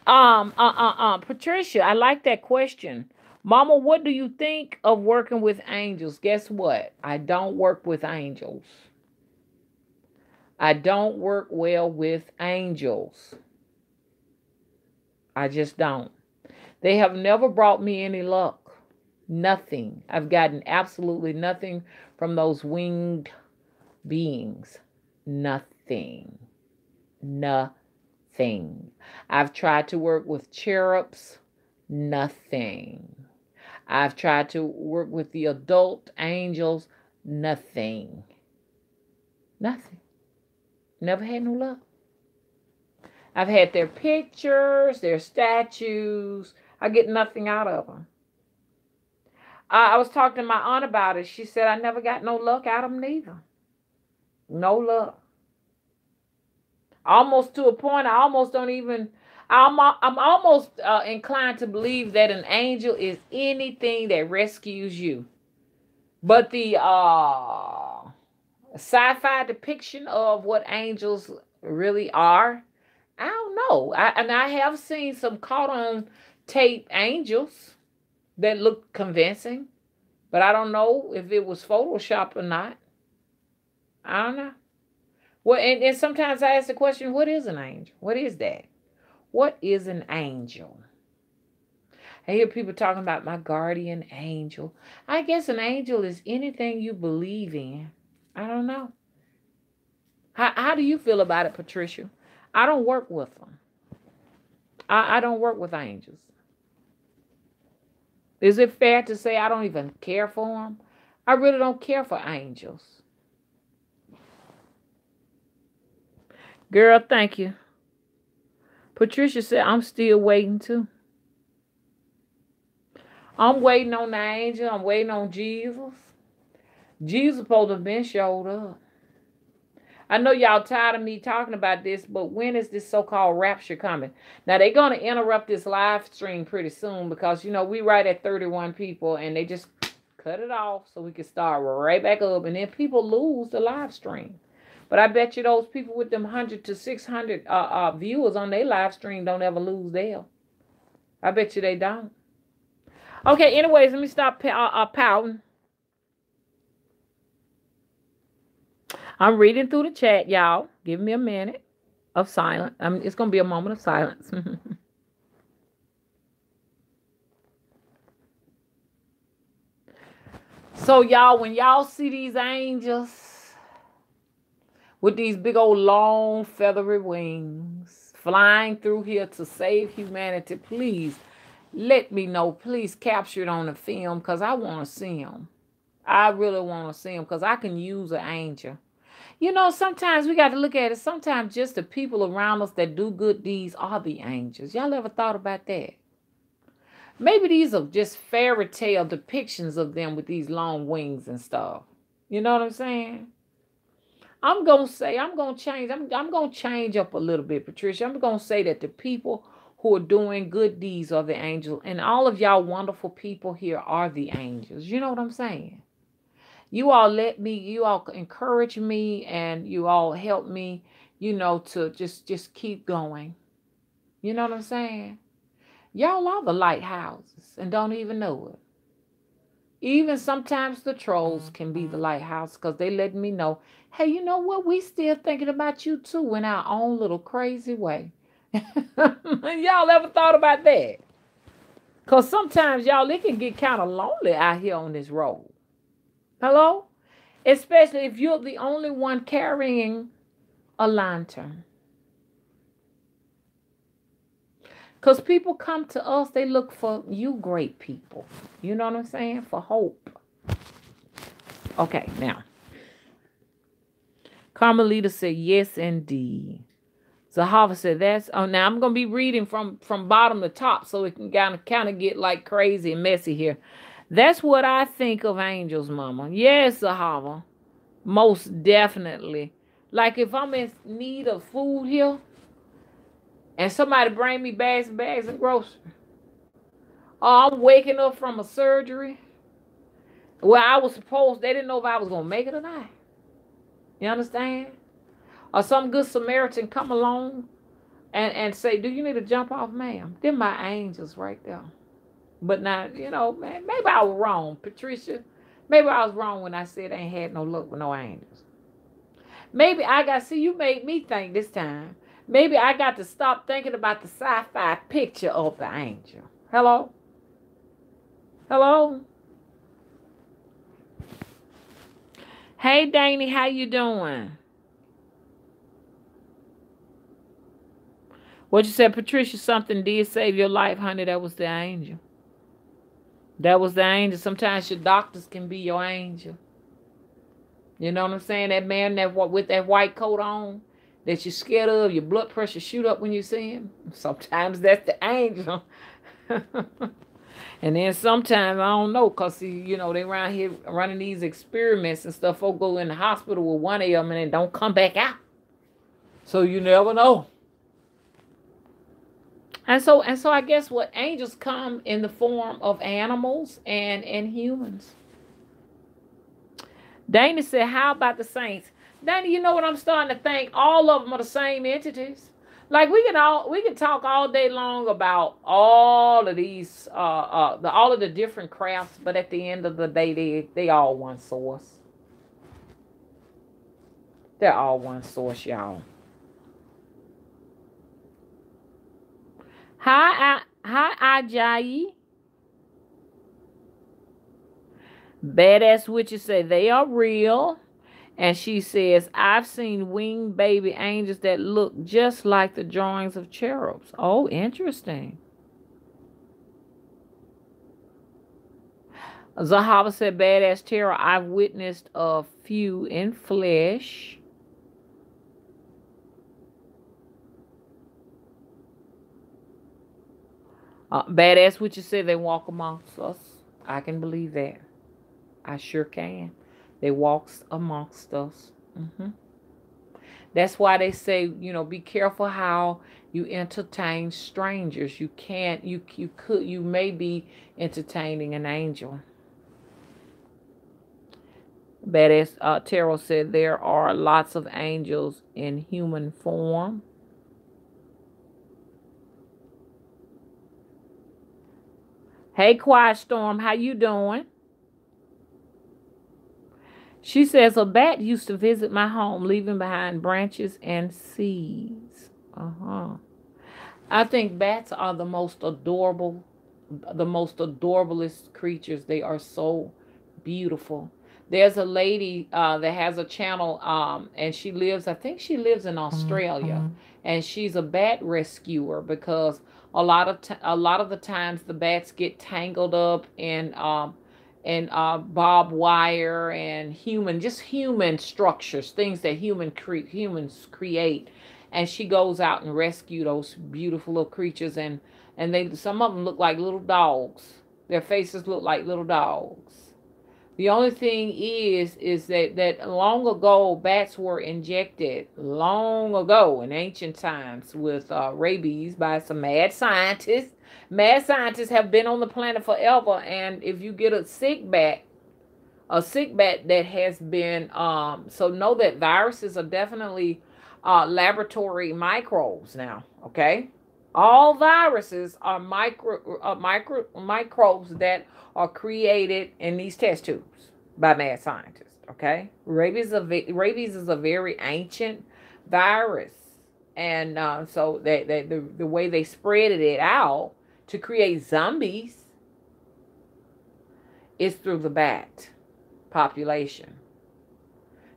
Patricia, I like that question. Mama, what do you think of working with angels? Guess what? I don't work with angels. I don't work well with angels. I just don't. They have never brought me any luck. Nothing. I've gotten absolutely nothing from those winged beings. Nothing. Nothing. I've tried to work with cherubs. Nothing. I've tried to work with the adult angels. Nothing. Nothing. Never had no luck. I've had their pictures, their statues. I get nothing out of them. I was talking to my aunt about it. She said I never got no luck out of them neither. No luck. Almost to a point, I almost don't even... I'm almost inclined to believe that an angel is anything that rescues you. But the sci-fi depiction of what angels really are, I don't know. I have seen some caught on tape angels that looked convincing, but I don't know if it was Photoshop or not. I don't know. Well, and sometimes I ask the question, what is an angel? What is that? What is an angel? I hear people talking about my guardian angel. I guess an angel is anything you believe in. I don't know. How do you feel about it, Patricia? I don't work with them. I don't work with angels. Is it fair to say I don't even care for them? I really don't care for angels. Girl, thank you. Patricia said, I'm still waiting too. I'm waiting on the angel. I'm waiting on Jesus. Jesus supposed to have been showed up. I know y'all tired of me talking about this, but when is this so-called rapture coming? Now, they're going to interrupt this live stream pretty soon because, you know, we right at 31 people, and they just cut it off so we can start right back up, and then people lose the live stream. But I bet you those people with them 100 to 600 viewers on their live stream don't ever lose theirs. I bet you they don't. Okay, anyways, let me stop pouting. I'm reading through the chat, y'all. Give me a minute of silence. It's going to be a moment of silence. So, y'all, when y'all see these angels with these big old long feathery wings flying through here to save humanity, please let me know. Please capture it on the film because I want to see them. I really want to see them because I can use an angel. You know, sometimes we got to look at it. Sometimes just the people around us that do good deeds are the angels. Y'all ever thought about that? Maybe these are just fairy tale depictions of them with these long wings and stuff. You know what I'm saying? I'm going to change up a little bit, Patricia. I'm going to say that the people who are doing good deeds are the angels. And all of y'all wonderful people here are the angels. You know what I'm saying? You all encourage me, and you all help me, you know, to just keep going. You know what I'm saying? Y'all are the lighthouses and don't even know it. Even sometimes the trolls can be the lighthouse because they let me know, hey, you know what? We still thinking about you too in our own little crazy way. Y'all ever thought about that? Because sometimes, y'all, it can get kind of lonely out here on this road. Hello? Especially if you're the only one carrying a lantern. Because people come to us, they look for you great people. You know what I'm saying? For hope. Okay, now. Carmelita said, yes, indeed. Zahava said, now I'm going to be reading from bottom to top so it can kind of get like crazy and messy here. That's what I think of angels, Mama. Yes, Zahava. Most definitely. Like if I'm in need of food here and somebody bring me bags and bags of groceries. Or I'm waking up from a surgery where they didn't know if I was going to make it or not. You understand? Or some good Samaritan come along and say, do you need to jump off, ma'am? They're my angels right there. But now, you know, man, maybe I was wrong, Patricia. Maybe I was wrong when I said I ain't had no luck with no angels. Maybe you made me think this time. Maybe I got to stop thinking about the sci-fi picture of the angel. Hello? Hello? Hey, Danny, how you doing? What you said, Patricia, something did save your life, honey. That was the angel. That was the angel. Sometimes your doctors can be your angel. You know what I'm saying? That man with that white coat on that you're scared of, your blood pressure shoot up when you see him. Sometimes that's the angel. And then sometimes, I don't know, because, you know, they around here running these experiments and stuff. Folks go in the hospital with one of them and then don't come back out. So you never know. And so I guess what angels come in the form of animals and humans. Dana said, how about the saints? Dana, you know what I'm starting to think? All of them are the same entities. Like we can talk all day long about all of these all of the different crafts, but at the end of the day they all one source. They're all one source, y'all. Hi Ajayi. Badass witches say they are real. And she says, I've seen winged baby angels that look just like the drawings of cherubs. Oh, interesting. Zahaba said, badass terror. I've witnessed a few in flesh. Badass witches said they walk amongst us. I can believe that. I sure can. They walks amongst us. That's why they say, be careful how you entertain strangers. You can't. You may be entertaining an angel. Badass Tarot said there are lots of angels in human form. Hey, Quiet Storm, how you doing? She says a bat used to visit my home, leaving behind branches and seeds. I think bats are the most adorablest creatures. They are so beautiful. There's a lady that has a channel, and I think she lives in Australia, and she's a bat rescuer because a lot of the times the bats get tangled up in barbed wire and human structures, things that humans create, and she goes out and rescue those beautiful little creatures, and some of them look like little dogs. Their faces look like little dogs. The only thing is that long ago bats were injected long ago in ancient times with rabies by some mad scientists. Mad scientists have been on the planet forever, and if you get a sick bat that has been so know that viruses are definitely laboratory microbes now. Okay, all viruses are microbes that are created in these test tubes by mad scientists. Okay, rabies is a very ancient virus, and so the way they spread it out to create zombies is through the bat population.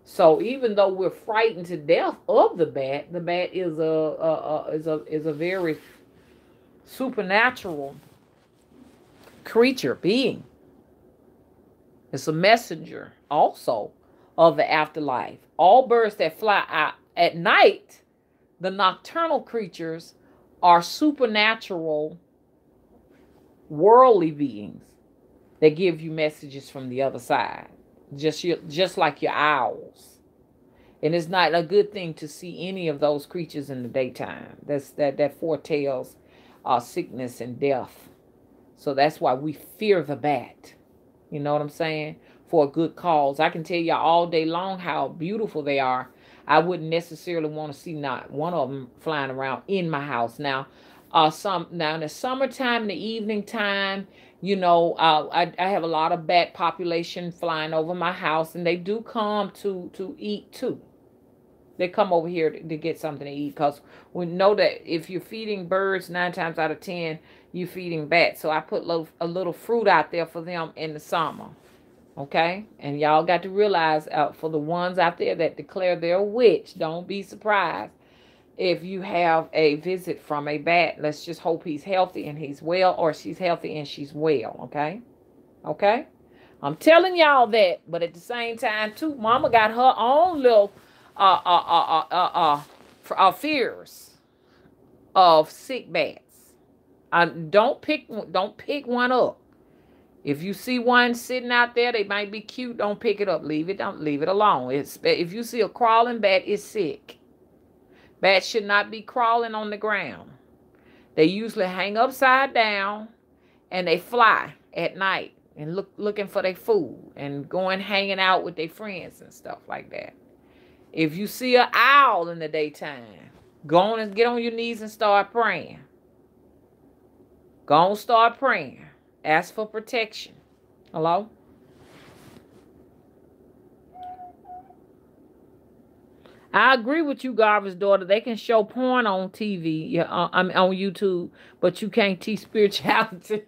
So even though we're frightened to death of the bat is a very supernatural creature being. It's a messenger also of the afterlife. All birds that fly out at night, the nocturnal creatures, are supernatural worldly beings that give you messages from the other side, just like your owls. And it's not a good thing to see any of those creatures in the daytime. That foretells sickness and death. So that's why we fear the bat. You know what I'm saying? For a good cause. I can tell you all day long how beautiful they are. I wouldn't necessarily want to see not one of them flying around in my house. Now in the summertime, in the evening time, I have a lot of bat population flying over my house, and they do come to eat too. They come over here to get something to eat, because we know that if you're feeding birds, 9 times out of 10, you're feeding bats. So I put a little fruit out there for them in the summer. Okay? And y'all got to realize, for the ones out there that declare they're a witch, don't be surprised if you have a visit from a bat. Let's just hope he's healthy and he's well, or she's healthy and she's well. Okay? Okay? I'm telling y'all that, but at the same time too, Mama got her own little fears of sick bats. Don't pick one up. If you see one sitting out there, they might be cute. Don't pick it up. Leave it alone. If you see a crawling bat, it's sick. Bats should not be crawling on the ground. They usually hang upside down, and they fly at night and looking for their food and going hanging out with their friends and stuff like that. If you see an owl in the daytime, Go on and get on your knees and start praying. Go on, start praying. Ask for protection. Hello? I agree with you, Garva's daughter. They can show porn on TV, yeah, I mean, on YouTube, but you can't teach spirituality.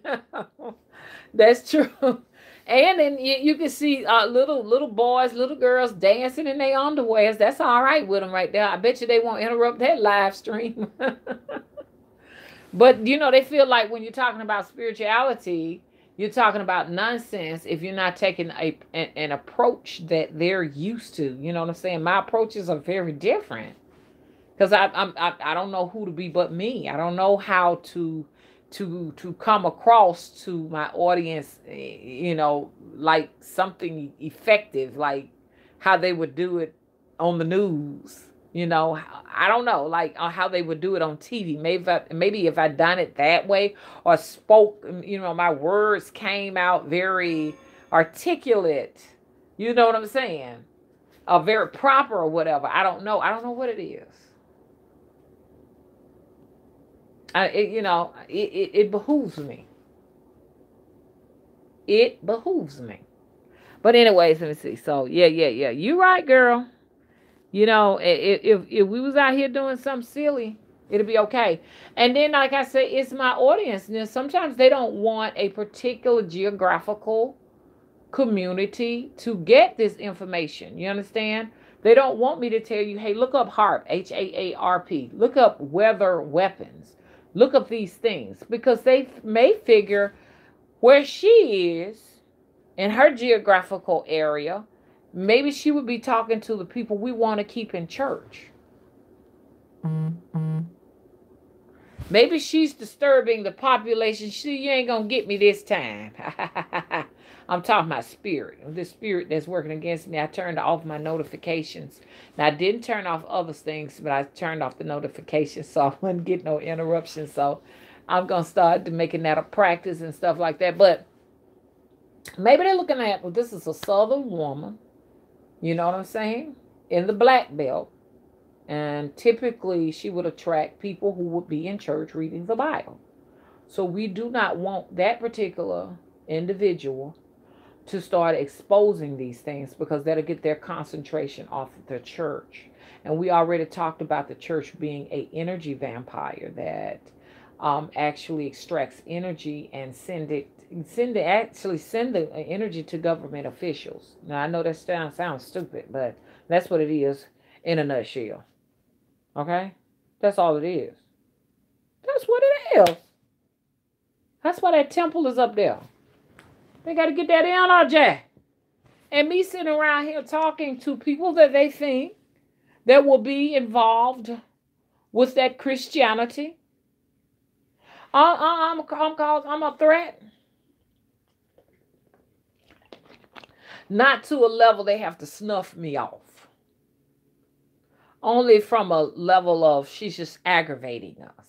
That's true. And then you can see little boys, little girls dancing in their underwears. That's all right with them right there. I bet you they won't interrupt that live stream. But they feel like when you're talking about spirituality, you're talking about nonsense if you're not taking an approach that they're used to. You know what I'm saying? My approaches are very different because I don't know who to be but me. I don't know how to come across to my audience, like something effective, like how they would do it on the news. I don't know, like how they would do it on TV. Maybe if I done it that way or spoke, my words came out very articulate. You know what I'm saying? Very proper or whatever. I don't know. I don't know what it is. It behooves me. It behooves me. But anyways, let me see. So yeah. You right, girl. If we was out here doing something silly, it'll be okay. And then, like I said, it's my audience. Sometimes they don't want a particular geographical community to get this information. You understand? They don't want me to tell you, hey, look up HAARP, HAARP. Look up weather weapons. Look up these things. Because they may figure where she is in her geographical area, maybe she would be talking to the people we want to keep in church. Maybe she's disturbing the population. You ain't going to get me this time. I'm talking about spirit. This spirit that's working against me. I turned off my notifications. Now, I didn't turn off other things, but I turned off the notifications so I wouldn't get no interruptions. So I'm going to start making that a practice and stuff like that. But maybe they're looking at, well, this is a Southern woman. You know what I'm saying? In the black belt. And typically she would attract people who would be in church reading the Bible. So we do not want that particular individual to start exposing these things because that'll get their concentration off of the church. And we already talked about the church being an energy vampire that actually extracts energy and send the energy to government officials. Now I know that sounds stupid, but that's what it is in a nutshell. Okay? That's all it is. That's what it is. That's why that temple is up there. They got to get that energy. And me sitting around here talking to people that they think that will be involved with that Christianity. I'm a threat. Not to a level they have to snuff me off. Only from a level of she's just aggravating us.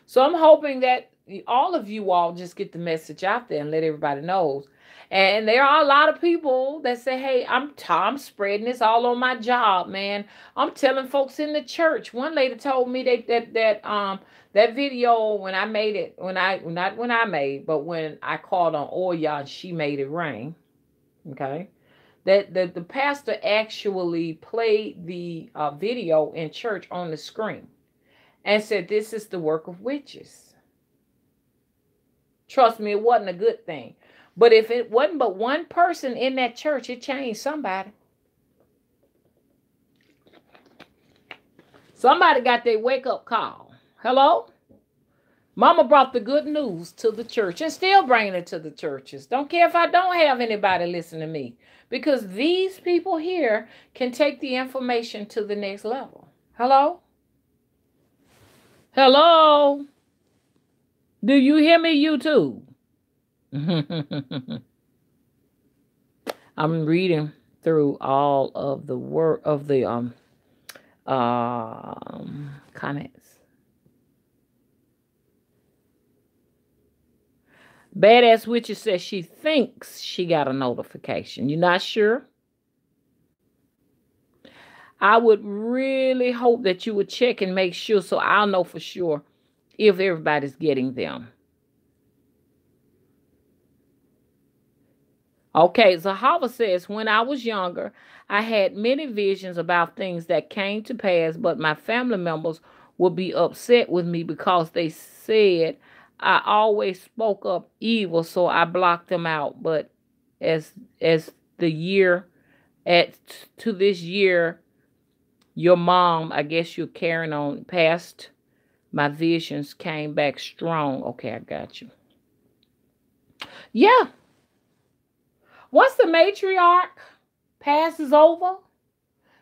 So I'm hoping that all of you all just get the message out there and let everybody know. And there are a lot of people that say, hey, I'm spreading this all on my job, man. I'm telling folks in the church. One lady told me that video when I made it, when I called on Oya and she made it rain. Okay. That the pastor actually played the video in church on the screen and said, this is the work of witches. Trust me, it wasn't a good thing. But if it wasn't but one person in that church, it changed somebody. Somebody got their wake-up call. Hello? Mama brought the good news to the church and still bringing it to the churches. Don't care if I don't have anybody listen to me. Because these people here can take the information to the next level. Hello? Hello? Do you hear me, YouTube? I'm reading through all of the work of the comments. Badass Witches says she thinks she got a notification. You not sure? I would really hope that you would check and make sure so I'll know for sure if everybody's getting them. Okay, Zahava says, when I was younger, I had many visions about things that came to pass, but my family members would be upset with me because they said I always spoke up evil, so I blocked them out. But as as the year at to this year, your mom, I guess you're carrying on past my visions came back strong. Okay, I got you. Yeah, once the matriarch passes over,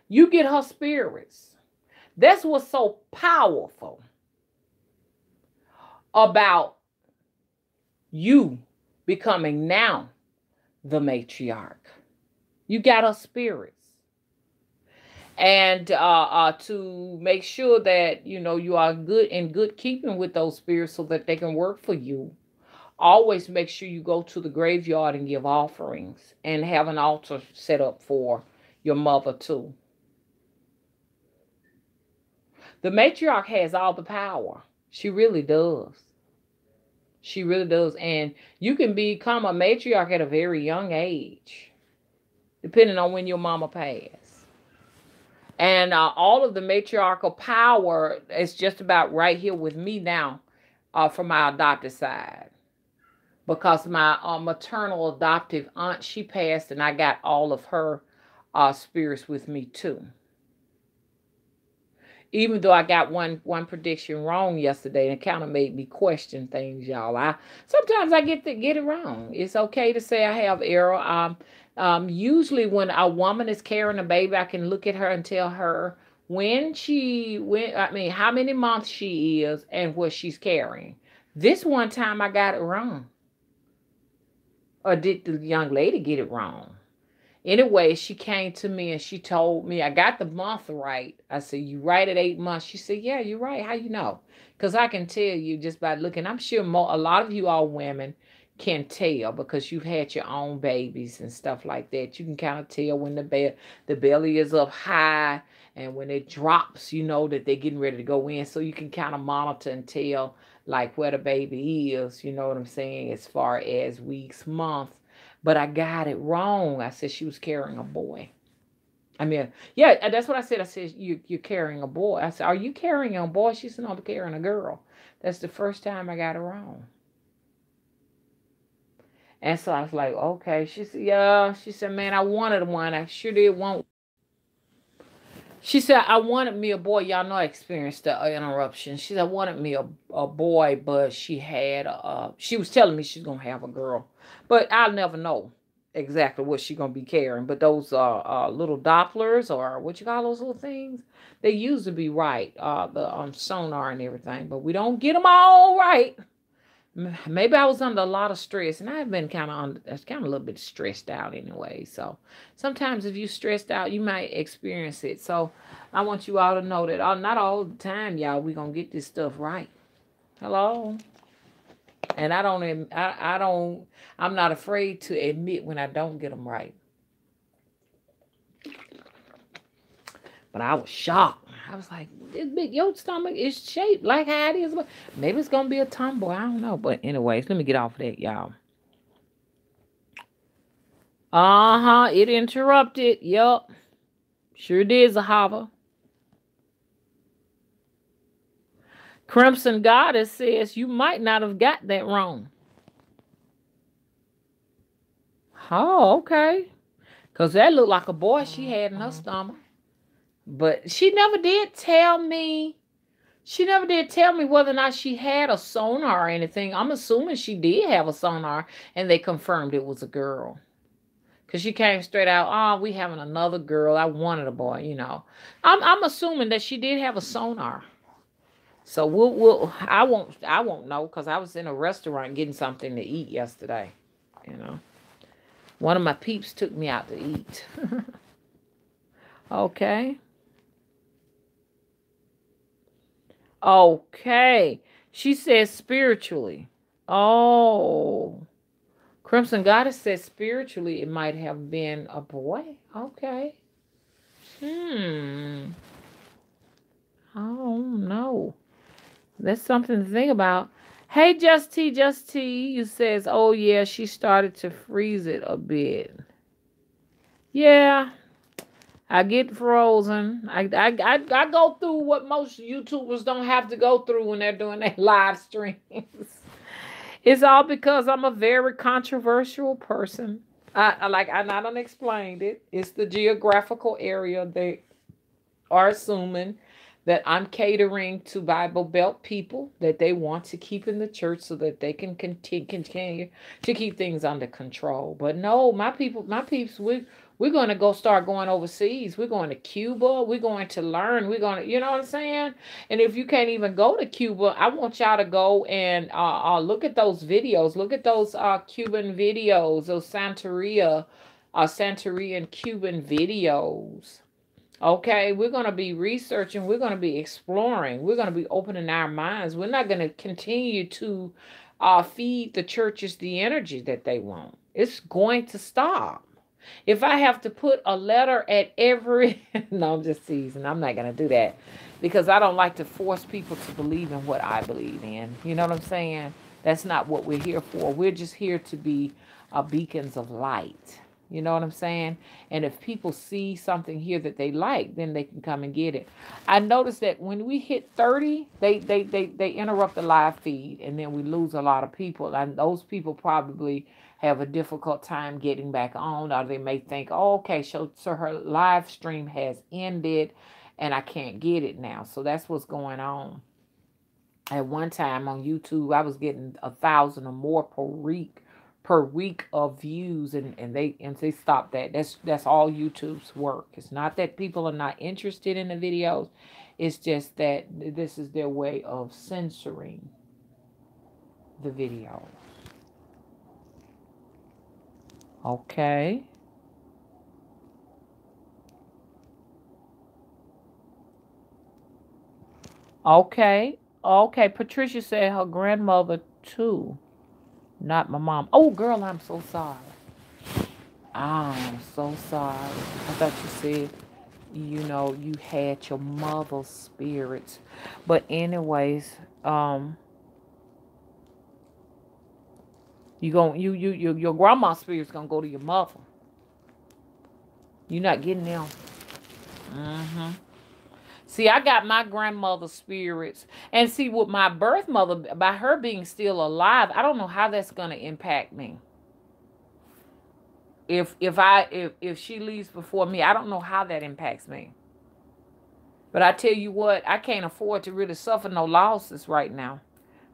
you get her spirits. That's what's so powerful about you becoming now the matriarch. You got her spirits. And to make sure that you are good in good keeping with those spirits so that they can work for you, always make sure you go to the graveyard and give offerings and have an altar set up for your mother too. The matriarch has all the power. She really does. She really does. And you can become a matriarch at a very young age, depending on when your mama passed. And all of the matriarchal power is just about right here with me now from my adopted side. Because my maternal adoptive aunt, she passed, and I got all of her spirits with me too. Even though I got one prediction wrong yesterday, and it kind of made me question things, y'all. Sometimes I get it wrong. It's okay to say I have error. Usually when a woman is carrying a baby, I can look at her and tell her how many months she is and what she's carrying. This one time I got it wrong. Or did the young lady get it wrong? Anyway, she came to me and she told me I got the month right. I said, "You right at 8 months." She said, "Yeah, you're right. How you know?" Because I can tell you just by looking. I'm sure a lot of you all women can tell because you've had your own babies and stuff like that. You can kind of tell when the belly is up high and when it drops, you know that they're getting ready to go in. So you can kind of monitor and tell like where the baby is, you know what I'm saying, as far as weeks, months. But I got it wrong. I said she was carrying a boy. I mean, yeah, that's what I said. I said, you're carrying a boy. I said, "Are you carrying a boy?" She said, "No, I'm carrying a girl." That's the first time I got it wrong. And so I was like, okay. She said, "Yeah." She said, "Man, I wanted one. I sure did want." She said, "I wanted me a boy." Y'all know I experienced the interruption. She said, "I wanted me a boy," but she was telling me she's going to have a girl. But I'll never know exactly what she's going to be carrying. But those little Dopplers, or what you call those little things, they used to be right, the sonar and everything. But we don't get them all right. Maybe I was under a lot of stress, and I've been kind of a little bit stressed out anyway. So sometimes if you're stressed out, you might experience it. So I want you all to know that not all the time, y'all, we gonna get this stuff right. Hello. And I'm not afraid to admit when I don't get them right. But I was shocked. I was like, your stomach is shaped like how it is. Maybe it's going to be a tomboy. I don't know. But anyways, let me get off of that, y'all. Uh-huh. It interrupted. Yup. Sure did, Zahava. Crimson Goddess says you might not have got that wrong. Oh, okay. Because that looked like a boy she had in her stomach. But she never did tell me. She never did tell me whether or not she had a sonar or anything. I'm assuming she did have a sonar, and they confirmed it was a girl. Because she came straight out, "Oh, we having another girl. I wanted a boy," you know. I'm assuming that she did have a sonar. So I won't know because I was in a restaurant getting something to eat yesterday. You know. One of my peeps took me out to eat. Okay. Okay. She says spiritually. Oh. Crimson Goddess says spiritually it might have been a boy. Okay. Hmm. I don't know. That's something to think about. Hey, Just T, you says, oh yeah, she started to freeze it a bit. Yeah, I get frozen. I go through what most YouTubers don't have to go through when they're doing their live streams. It's all because I'm a very controversial person. I done explained it. It's the geographical area they are assuming that I'm catering to Bible Belt people that they want to keep in the church so that they can continue to keep things under control. But no, my people, my peeps, we're going to go start going overseas. We're going to Cuba. We're going to learn. We're going to, you know what I'm saying? And if you can't even go to Cuba, I want y'all to go and look at those videos. Look at those Cuban videos, those Santeria Cuban videos. Okay, we're going to be researching, we're going to be exploring, we're going to be opening our minds. We're not going to continue to feed the churches the energy that they want. It's going to stop. If I have to put a letter at every, no, I'm just teasing. I'm not going to do that because I don't like to force people to believe in what I believe in. You know what I'm saying? That's not what we're here for. We're just here to be beacons of light. You know what I'm saying? And if people see something here that they like, then they can come and get it. I noticed that when we hit 30, they interrupt the live feed and then we lose a lot of people. And those people probably have a difficult time getting back on, or they may think, oh, okay, so her live stream has ended and I can't get it now. So that's what's going on. At one time on YouTube, I was getting 1,000 or more per week of views, and they stopped that. That's all YouTube's work. It's not that people are not interested in the videos. It's just that this is their way of censoring the video. Okay. Okay. Okay. Patricia said her grandmother too, not my mom. Oh, girl, I'm so sorry. I'm so sorry. I thought you said, you had your mother's spirits. But anyways, your grandma's spirit's gonna go to your mother. You're not getting them. Mm-hmm. See, I got my grandmother's spirits. And see, with my birth mother, by her being still alive, I don't know how that's gonna impact me. If she leaves before me, I don't know how that impacts me. But I tell you what, I can't afford to really suffer no losses right now.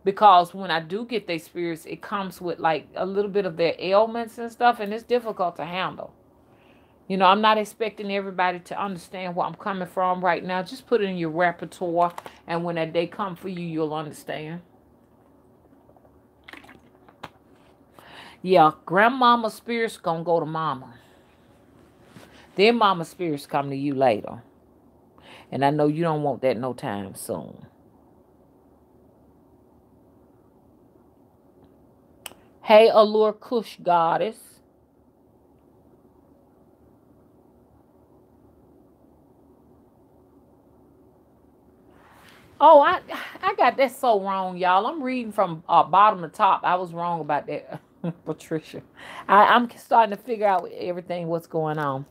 Because when I do get their spirits, it comes with like a little bit of their ailments and stuff, and it's difficult to handle. I'm not expecting everybody to understand where I'm coming from right now. Just put it in your repertoire, and when that day come for you, you'll understand. Yeah, grandmama's spirits gonna go to mama. Then mama's spirits come to you later. And I know you don't want that no time soon. Hey, Allure Kush Goddess. Oh, I got that so wrong, y'all. I'm reading from bottom to top. I was wrong about that, Patricia. I'm starting to figure out everything, what's going on.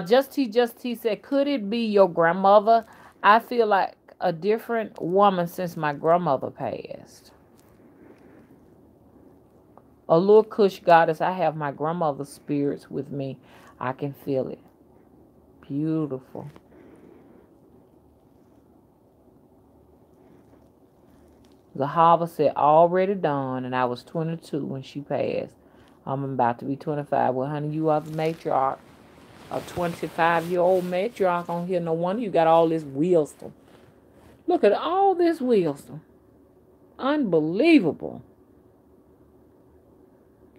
Just T said, could it be your grandmother? I feel like a different woman since my grandmother passed. A little Kush Goddess, I have my grandmother's spirits with me. I can feel it. Beautiful. Zahaba said, already done, and I was 22 when she passed. I'm about to be 25. Well, honey, you are the matriarch. A 25-year-old matriarch on here. No wonder you got all this wisdom. Look at all this wisdom. Unbelievable.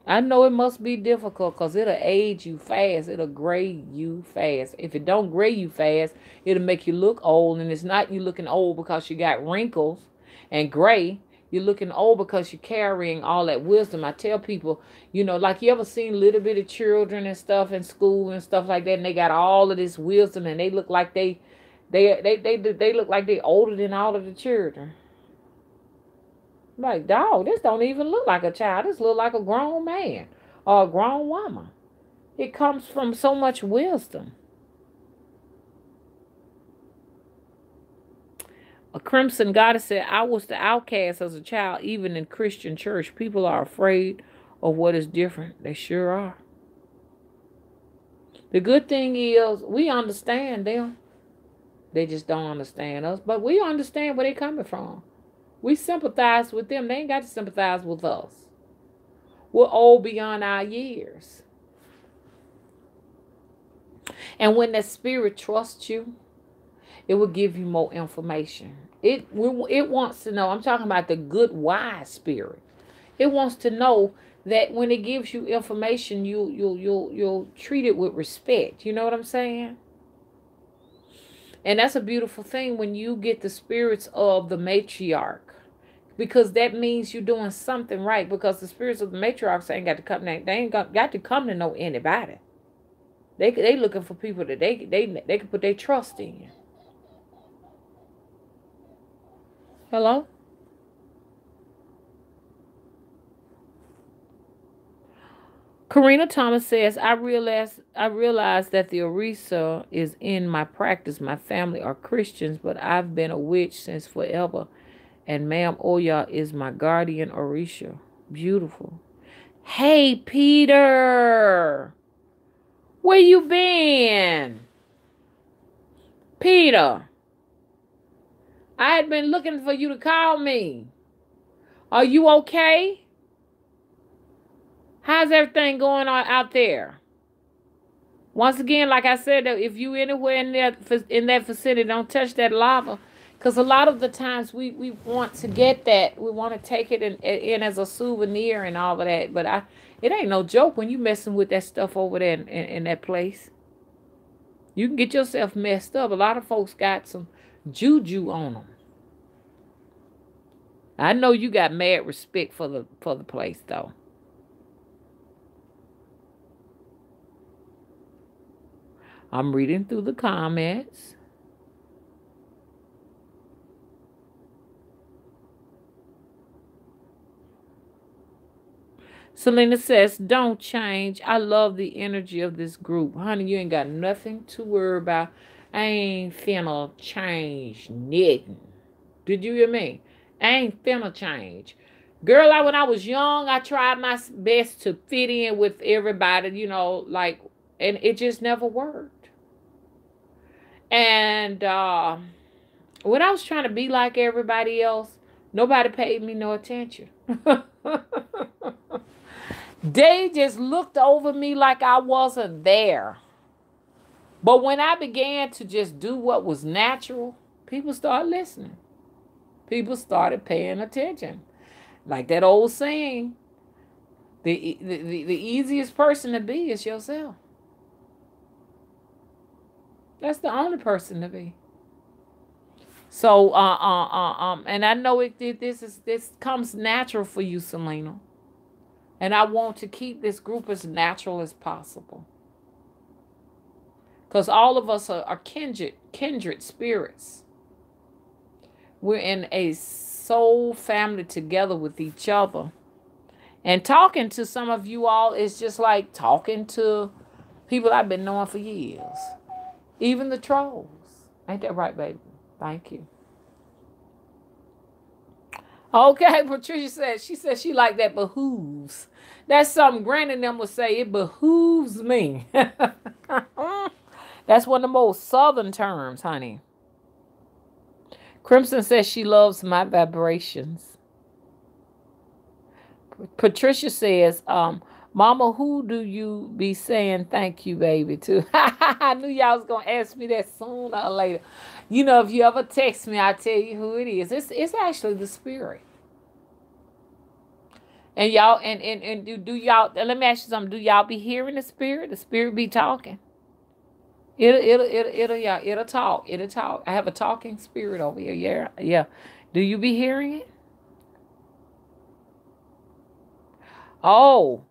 I know it must be difficult because it'll age you fast. It'll gray you fast. If it don't gray you fast, it'll make you look old. And it's not you looking old because you got wrinkles and gray. You're looking old because you're carrying all that wisdom. I tell people, you know, like you ever seen little bitty children and stuff in school and stuff like that, and they got all of this wisdom, and they look like they look like they older than all of the children. Like, dog, this don't even look like a child. This look like a grown man or a grown woman. It comes from so much wisdom. A Crimson Goddess said, I was the outcast as a child, even in Christian church. People are afraid of what is different. They sure are. The good thing is we understand them. They just don't understand us. But we understand where they're coming from. We sympathize with them. They ain't got to sympathize with us. We're old beyond our years. And when that spirit trusts you, it will give you more information. It wants to know. I'm talking about the good, wise spirit. It wants to know that when it gives you information, you'll treat it with respect. You know what I'm saying? And that's a beautiful thing when you get the spirits of the matriarch, because that means you're doing something right. Because the spirits of the matriarchs ain't got to come. They ain't got to come to know anybody. They looking for people that they can put their trust in. Hello? Karina Thomas says, I realize that the Orisa is in my practice. My family are Christians, but I've been a witch since forever. And Ma'am Oya is my guardian Orisha. Beautiful. Hey, Peter. Where you been? Peter. I had been looking for you to call me. Are you okay? How's everything going on out there? Once again, like I said, if you anywhere in that vicinity, don't touch that lava. Because a lot of the times we want to get that. We want to take it in as a souvenir and all of that. But it ain't no joke when you messing with that stuff over there in that place. You can get yourself messed up. A lot of folks got some juju on them. I know you got mad respect for the place, though. I'm reading through the comments. Selena says, don't change. I love the energy of this group. Honey, you ain't got nothing to worry about. I ain't finna change nothing. Did you hear me? I ain't finna change. Girl, when I was young, I tried my best to fit in with everybody, you know, like, and it just never worked. And when I was trying to be like everybody else, nobody paid me no attention. They just looked over me like I wasn't there. But when I began to just do what was natural, people started listening. People started paying attention. Like that old saying, the easiest person to be is yourself. That's the only person to be. So, and I know this comes natural for you, Selena. And I want to keep this group as natural as possible. Because all of us are kindred spirits. We're in a soul family together with each other. And talking to some of you all is just like talking to people I've been knowing for years. Even the trolls. Ain't that right, baby? Thank you. Okay, Patricia said she like that behooves. That's something Granny and them would say. It behooves me. That's one of the most southern terms, honey. Crimson says she loves my vibrations. Patricia says, Mama, who do you be saying thank you, baby, to? I knew y'all was going to ask me that sooner or later. You know, if you ever text me, I'll tell you who it is. It's actually the spirit. And y'all, and do y'all, let me ask you something. Do y'all be hearing the spirit? The spirit be talking. It'll talk. It'll talk. I have a talking spirit over here. Yeah. Do you be hearing it? Oh,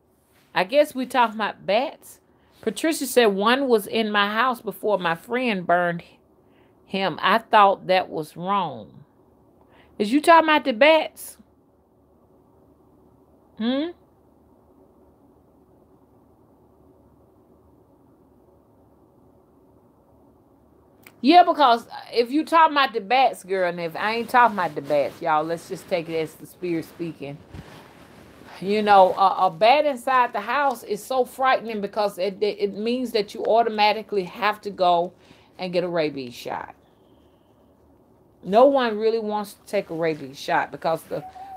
I guess we talking about bats. Patricia said one was in my house before my friend burned him. I thought that was wrong. Is you talking about the bats? Hmm? Yeah, because if you talking about the bats, girl, and if I ain't talking about the bats, y'all, let's just take it as the spirit speaking. You know, a bat inside the house is so frightening because it means that you automatically have to go and get a rabies shot. No one really wants to take a rabies shot because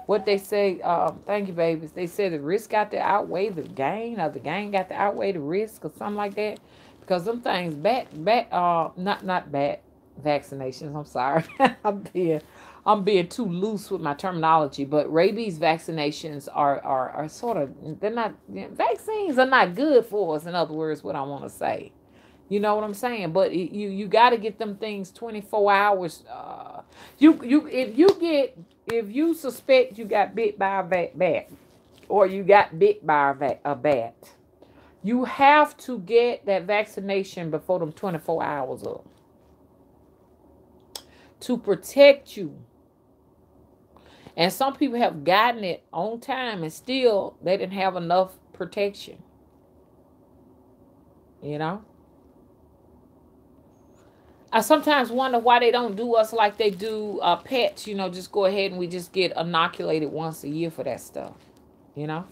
what they say, thank you, babies. They say the risk got to outweigh the gain, or the gain got to outweigh the risk, or something like that. Because them things, not bat vaccinations. I'm sorry, I'm being too loose with my terminology. But rabies vaccinations are sort of, they're not, vaccines are not good for us. In other words, what I want to say. You know what I'm saying? But you got to get them things 24 hours. You if you suspect you got bit by a bat, or you got bit by a bat, you have to get that vaccination before them 24 hours up to protect you. And some people have gotten it on time and still they didn't have enough protection. You know? I sometimes wonder why they don't do us like they do pets, you know, just go ahead and we just get inoculated once a year for that stuff, you know?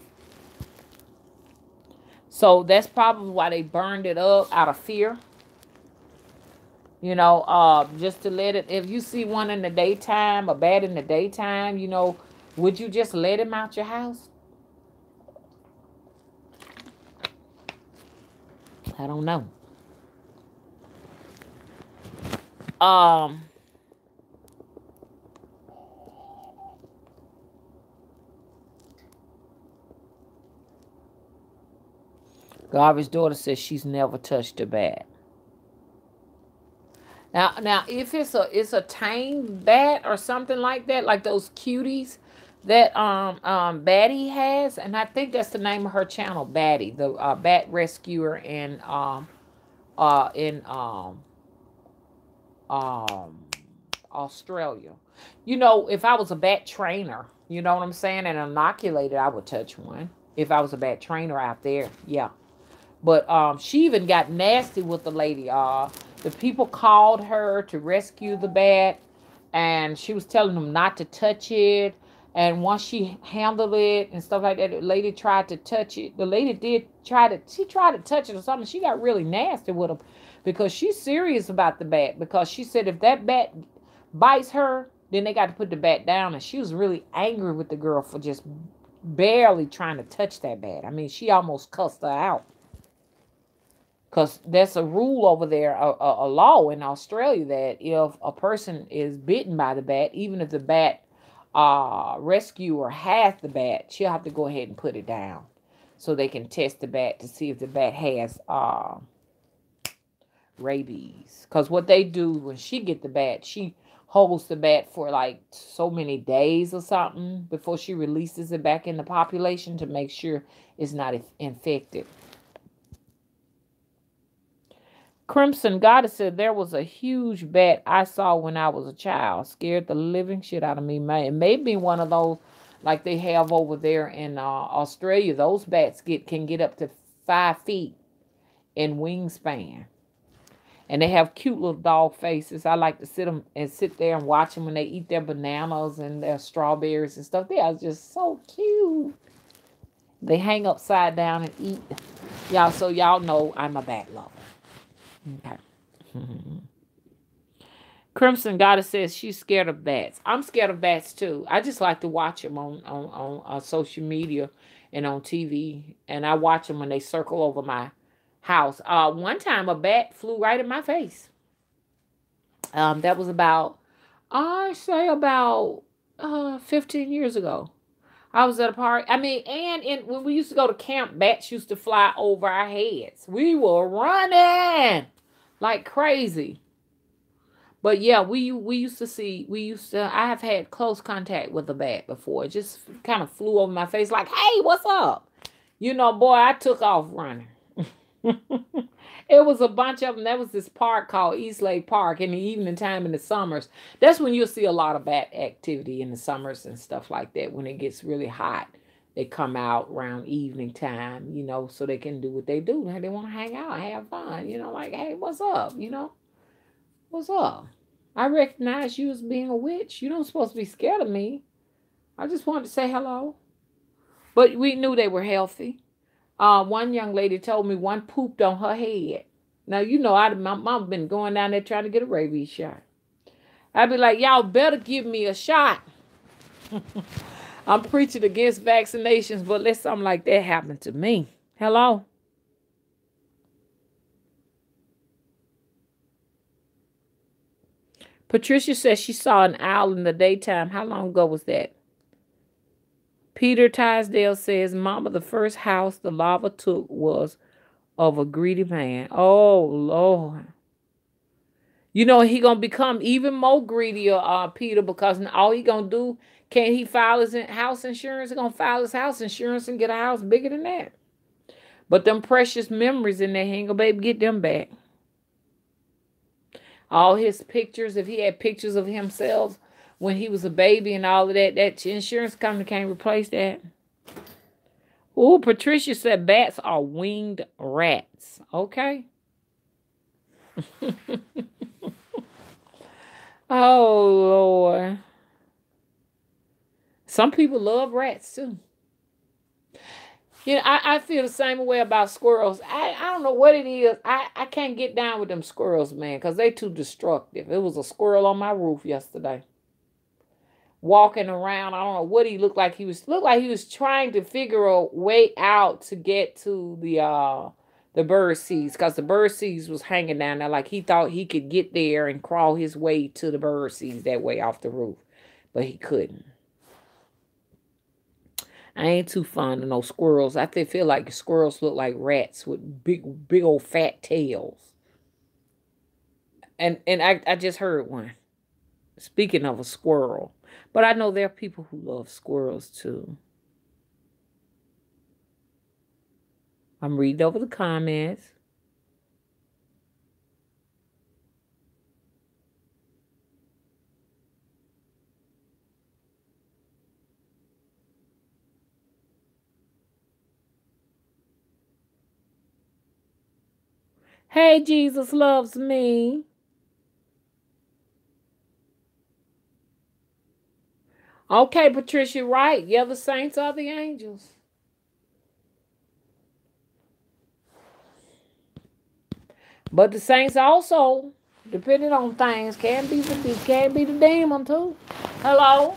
So that's probably why they burned it up out of fear. You know, just to let it, if you see one in the daytime, a bat in the daytime, you know, would you just let him out your house? I don't know. Um, Garvey's daughter says she's never touched a bat. Now, if it's a tame bat or something like that, like those cuties that Batty has, and I think that's the name of her channel, Batty, the bat rescuer in um Australia. You know, if I was a bat trainer, you know what I'm saying, and inoculated, I would touch one. If I was a bat trainer out there, yeah. But she even got nasty with the lady. The people called her to rescue the bat, and she was telling them not to touch it. And once she handled it and stuff like that, the lady tried to touch it. The lady did try to. She tried to touch it or something. She got really nasty with them because she's serious about the bat. Because she said if that bat bites her, then they got to put the bat down. And she was really angry with the girl for just barely trying to touch that bat. I mean, she almost cussed her out. Because that's a rule over there, a law in Australia, that if a person is bitten by the bat, even if the bat rescuer has the bat, she'll have to go ahead and put it down so they can test the bat to see if the bat has rabies. Because what they do when she get the bat, she holds the bat for like so many days or something before she releases it back in the population to make sure it's not infected. Crimson Goddess said there was a huge bat I saw when I was a child. Scared the living shit out of me, man. It may be one of those like they have over there in Australia. Those bats can get up to 5 feet in wingspan. And they have cute little dog faces. I like to sit there and watch them when they eat their bananas and their strawberries and stuff. They are just so cute. They hang upside down and eat. Y'all, so y'all know I'm a bat lover. Okay. Crimson Goddess says she's scared of bats. I'm scared of bats too. I just like to watch them on social media and on TV. And I watch them when they circle over my house. One time a bat flew right in my face. That was about, I say about 15 years ago. I was at a party. I mean, and when we used to go to camp, bats used to fly over our heads. We were running like crazy. But yeah, I have had close contact with a bat before. It just kind of flew over my face like, hey, what's up? You know, boy, I took off running. It was a bunch of them. There was this park called East Lake Park in the evening time in the summers. That's when you'll see a lot of bat activity in the summers and stuff like that. When it gets really hot, they come out around evening time, you know, so they can do what they do. They want to hang out, have fun, you know, like, hey, what's up? You know, what's up? I recognize you as being a witch. You don't supposed to be scared of me. I just wanted to say hello. But we knew they were healthy. One young lady told me one pooped on her head. Now, you know, my mom been going down there trying to get a rabies shot. I'd be like, y'all better give me a shot. I'm preaching against vaccinations, but let something like that happen to me. Hello? Patricia says she saw an owl in the daytime. How long ago was that? Peter Tisdale says, Mama, the first house the lava took was of a greedy man. Oh, Lord. You know, he going to become even more greedier, Peter, because all he going to do, can't he file his house insurance? He going to file his house insurance and get a house bigger than that. But them precious memories in there, he ain't going to be able to get them back. All his pictures, if he had pictures of himself when he was a baby and all of that, that insurance company can't replace that. Oh, Patricia said bats are winged rats. Okay. Oh, Lord. Some people love rats, too. You know, I feel the same way about squirrels. I don't know what it is. I can't get down with them squirrels, man, because they too destructive. It was a squirrel on my roof yesterday. Walking around. I don't know what he looked like. Looked like he was trying to figure a way out to get to the bird seeds, because the bird seeds was hanging down there, like he thought he could get there and crawl his way to the bird seeds that way off the roof, but he couldn't. I ain't too fond of no squirrels. I feel like squirrels look like rats with big old fat tails. And I just heard one. Speaking of a squirrel. But I know there are people who love squirrels too. I'm reading over the comments. Hey, Jesus loves me. Okay, Patricia, right. Yeah, the saints are the angels. But the saints also, depending on things, can be the demon too. Hello?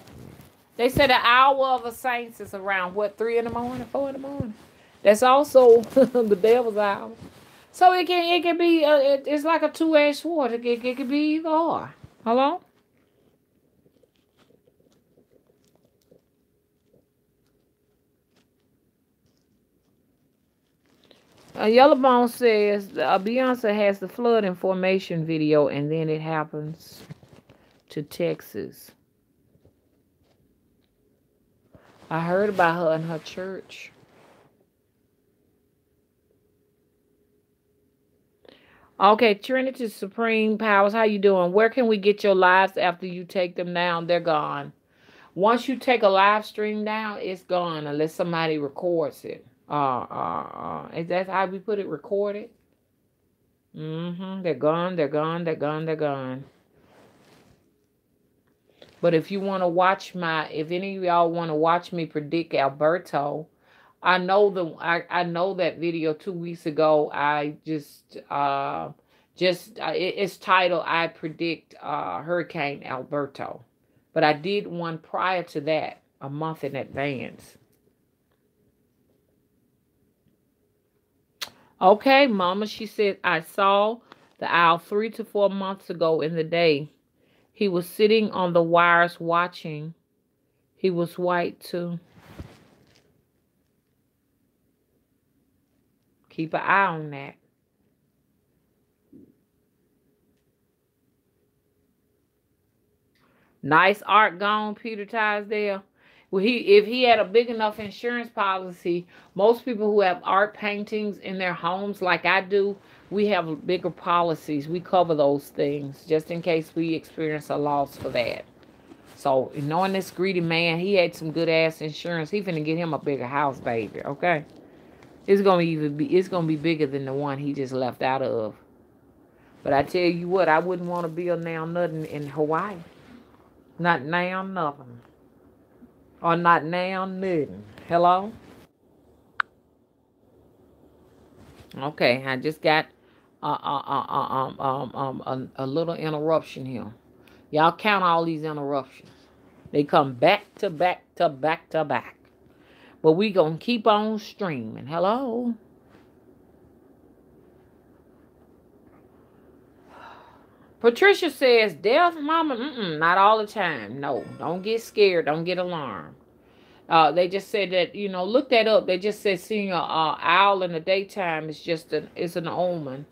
They said the hour of the saints is around what, 3 in the morning, 4 in the morning. That's also the devil's hour. So it can be it's like a two-edged sword. It can be either or. Hello? Yellowbone says Beyonce has the flood information video, and then it happens to Texas. I heard about her in her church. Okay, Trinity Supreme Powers, how you doing? Where can we get your lives after you take them down? They're gone. Once you take a live stream down, it's gone unless somebody records it. Is that how we put it? Recorded? They're gone, they're gone, they're gone, they're gone. But if you want to watch if any of y'all want to watch me predict Alberto, I know I know that video 2 weeks ago. I it's titled I predict Hurricane Alberto, but I did one prior to that a month in advance. Okay, Mama, she said I saw the owl 3 to 4 months ago in the day. He was sitting on the wires watching. He was white too. Keep an eye on that. Nice art gone, Peter Tisdale. Well, if he had a big enough insurance policy, most people who have art paintings in their homes, like I do, we have bigger policies. We cover those things just in case we experience a loss for that. So knowing this greedy man, he had some good ass insurance. He finna get him a bigger house, baby. Okay, it's gonna be bigger than the one he just left out of. But I tell you what, I wouldn't want to build now nothing in Hawaii. Not now nothing. Or not now nothing. Hello? Okay, I just got a little interruption here. Y'all count all these interruptions. They come back to back to back to back. But we gonna keep on streaming. Hello? Patricia says, death, mama, not all the time. No, don't get scared. Don't get alarmed. They just said that, look that up. They just said seeing a owl in the daytime is it's an omen.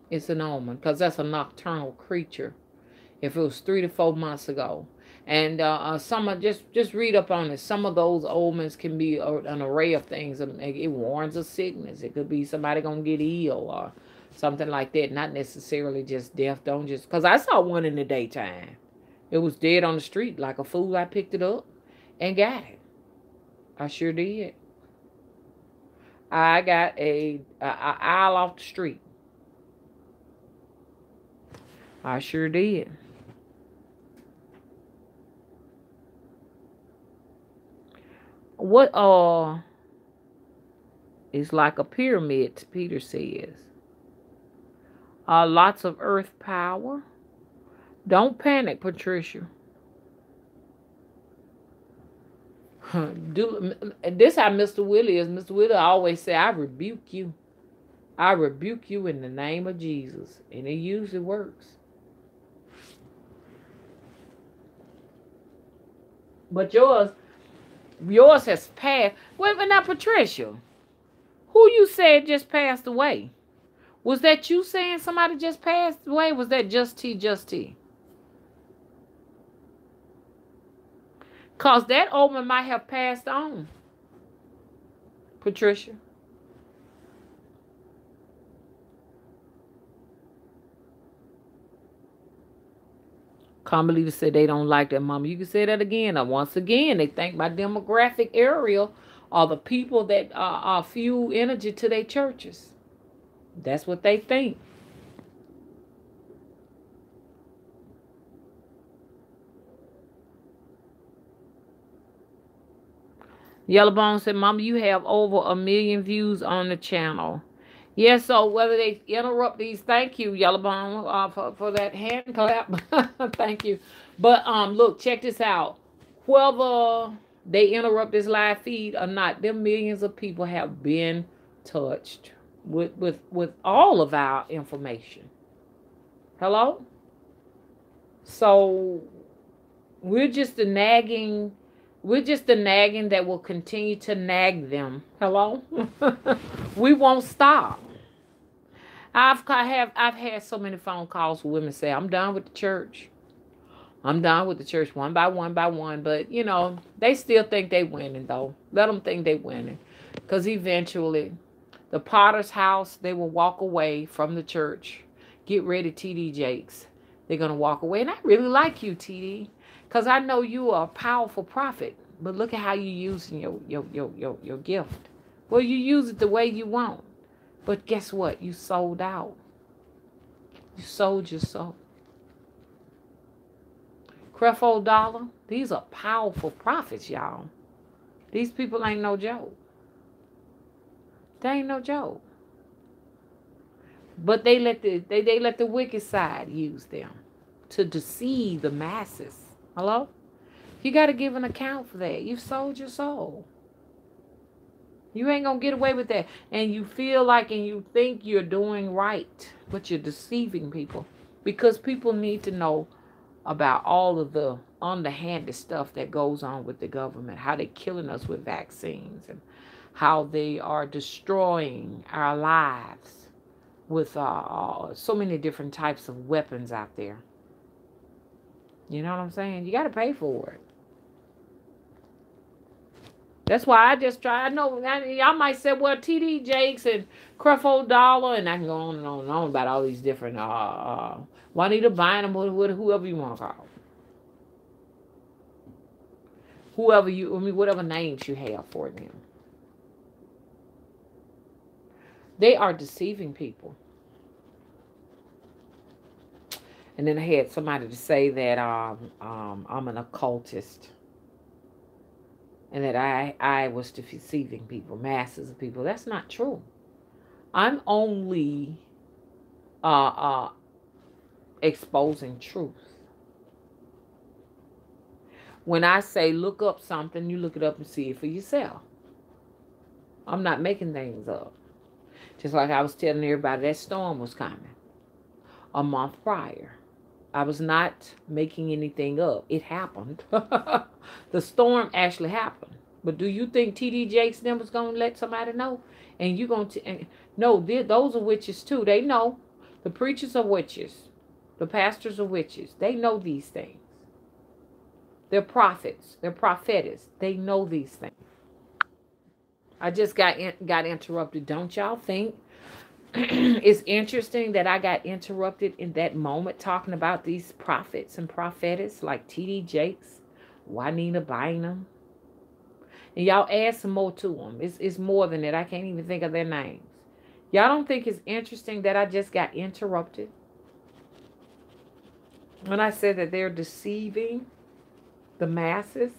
It's an omen because that's a nocturnal creature. If it was 3 to 4 months ago. And just read up on it. Some of those omens can be an array of things. It warns of sickness. It could be somebody gonna get ill or something like that. Not necessarily just death. Don't just, because I saw one in the daytime. It was dead on the street like a fool. I picked it up and got it. I sure did. I got a owl off the street. I sure did. What is like a pyramid, Peter says. Lots of earth power. Don't panic, Patricia. This how Mr. Willie is. Mr. Willie always say, I rebuke you. I rebuke you in the name of Jesus. And it usually works. But yours has passed. Wait, but now, Patricia, who you said just passed away? Was that you saying somebody just passed away? Was that Just T? Because that omen might have passed on, Patricia. Common leaders say they don't like that, Mama. You can say that again. Now, once again, they think my demographic area are the people that are fuel energy to their churches. That's what they think. Yellowbone said, Mama, you have over 1 million views on the channel. Yeah, so whether they interrupt these, thank you, Yellowbone, for that hand clap. Thank you. But look, check this out. Whether they interrupt this live feed or not, them millions of people have been touched with all of our information. Hello? So we're just the nagging that will continue to nag them. Hello? We won't stop. I've had so many phone calls where women say, I'm done with the church. I'm done with the church one by one by one. But, they still think they winning, though. Let them think they winning. Because eventually, the potter's house, they will walk away from the church. Get ready, TD Jakes. They're going to walk away. And I really like you, TD. Because I know you are a powerful prophet. But look at how you're using your gift. Well, you use it the way you want. But guess what? You sold out. You sold your soul. Creflo Dollar, these are powerful prophets, y'all. These people ain't no joke. They ain't no joke. But they let the wicked side use them to deceive the masses. Hello? You got to give an account for that. You sold your soul. You ain't going to get away with that. And you feel like and you think you're doing right, but you're deceiving people. Because people need to know about all of the underhanded stuff that goes on with the government. How they're killing us with vaccines. And how they are destroying our lives with so many different types of weapons out there. You know what I'm saying? You got to pay for it. That's why I just try. I know y'all might say, well, TD Jakes and Creflo Dollar, and I can go on and on and on about all these different Juanita Bynum, whoever you want to call. Whatever names you have for them. They are deceiving people. And then I had somebody to say that I'm an occultist. And that I was deceiving people, masses of people. That's not true. I'm only exposing truth. When I say look up something, you look it up and see it for yourself. I'm not making things up. Just like I was telling everybody that storm was coming a month prior. I was not making anything up. It happened. The storm actually happened. But do you think T.D. Jakes then was going to let somebody know? And you going to... No, those are witches too. They know. The preachers are witches. The pastors are witches. They know these things. They're prophets. They're prophetess. They know these things. I just got interrupted. Don't y'all think it's interesting that I got interrupted in that moment talking about these prophets and prophetess like T.D. Jakes, Juanita Bynum? And y'all add some more to them. It's more than that. I can't even think of their names. Y'all don't think it's interesting that I just got interrupted? When I said that they're deceiving the masses,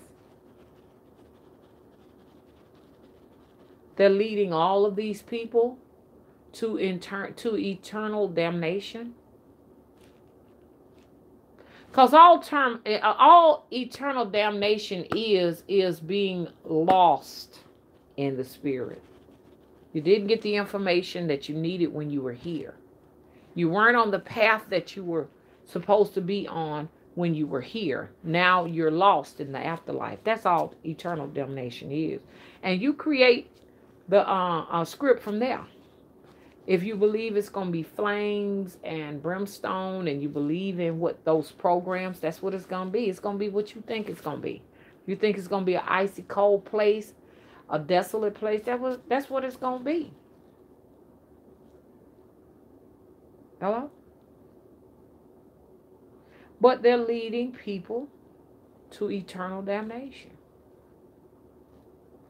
they're leading all of these people to eternal damnation. Because all eternal damnation is being lost in the spirit. You didn't get the information that you needed when you were here. You weren't on the path that you were supposed to be on when you were here. Now you're lost in the afterlife. That's all eternal damnation is. And you create the script from there. If you believe it's going to be flames and brimstone and you believe in what those programs, that's what it's going to be. It's going to be what you think it's going to be. If you think it's going to be an icy cold place, a desolate place, that's what it's going to be. Hello? But they're leading people to eternal damnation.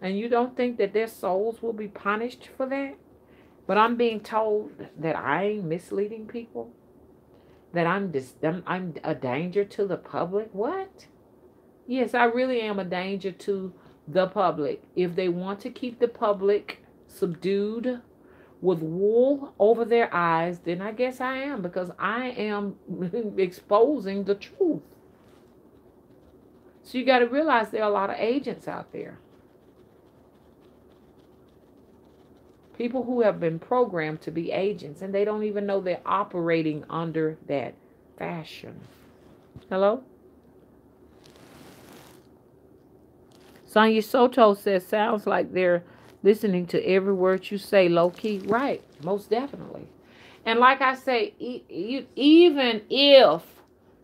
And you don't think that their souls will be punished for that? But I'm being told that I'm misleading people, that I'm a danger to the public. What? Yes, I really am a danger to the public. If they want to keep the public subdued with wool over their eyes, then I guess I am, because I am exposing the truth. So you got to realize there are a lot of agents out there. People who have been programmed to be agents, and they don't even know they're operating under that fashion. Hello? Sonia Soto says, sounds like they're listening to every word you say, low-key. Right, most definitely. And like I say, even if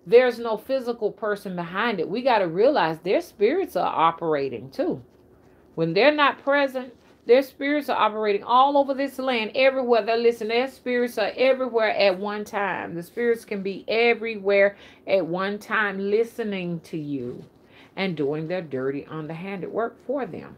there's no physical person behind it, we got to realize their spirits are operating too. When they're not present, their spirits are operating all over this land, everywhere. Their spirits are everywhere at one time. The spirits can be everywhere at one time, listening to you and doing their dirty, underhanded work for them.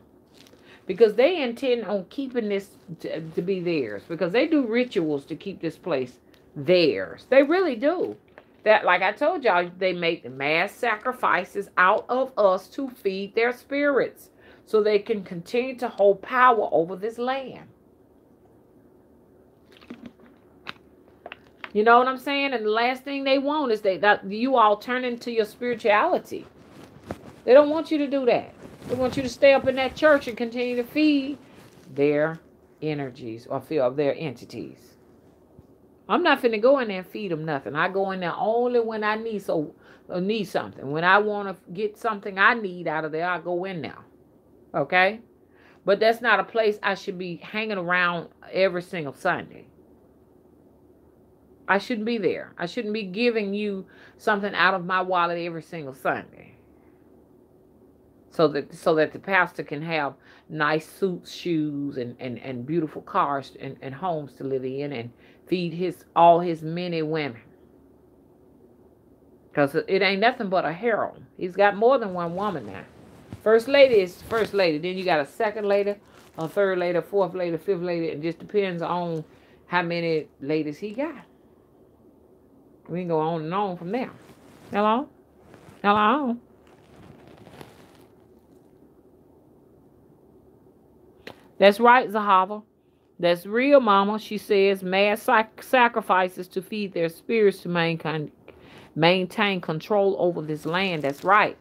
Because they intend on keeping this to be theirs. Because they do rituals to keep this place theirs. They really do. That, like I told y'all, they make mass sacrifices out of us to feed their spirits, so they can continue to hold power over this land. You know what I'm saying? And the last thing they want is that you all turn into your spirituality. They don't want you to do that. They want you to stay up in that church and continue to feed their energies or feel their entities. I'm not finna go in there and feed them nothing. I go in there only when I need something. When I want to get something I need out of there, I go in there. Okay? But that's not a place I should be hanging around every single Sunday. I shouldn't be there. I shouldn't be giving you something out of my wallet every single Sunday. So that the pastor can have nice suits, shoes, and beautiful cars and homes to live in and feed all his many women. Because it ain't nothing but a harem. He's got more than one woman now. First lady is first lady. Then you got a second lady, a third lady, a fourth lady, fifth lady. It just depends on how many ladies he got. We can go on and on from there. Hello? Hello? That's right, Zahava. That's real, Mama. She says mass sacrifices to feed their spirits to maintain control over this land. That's right.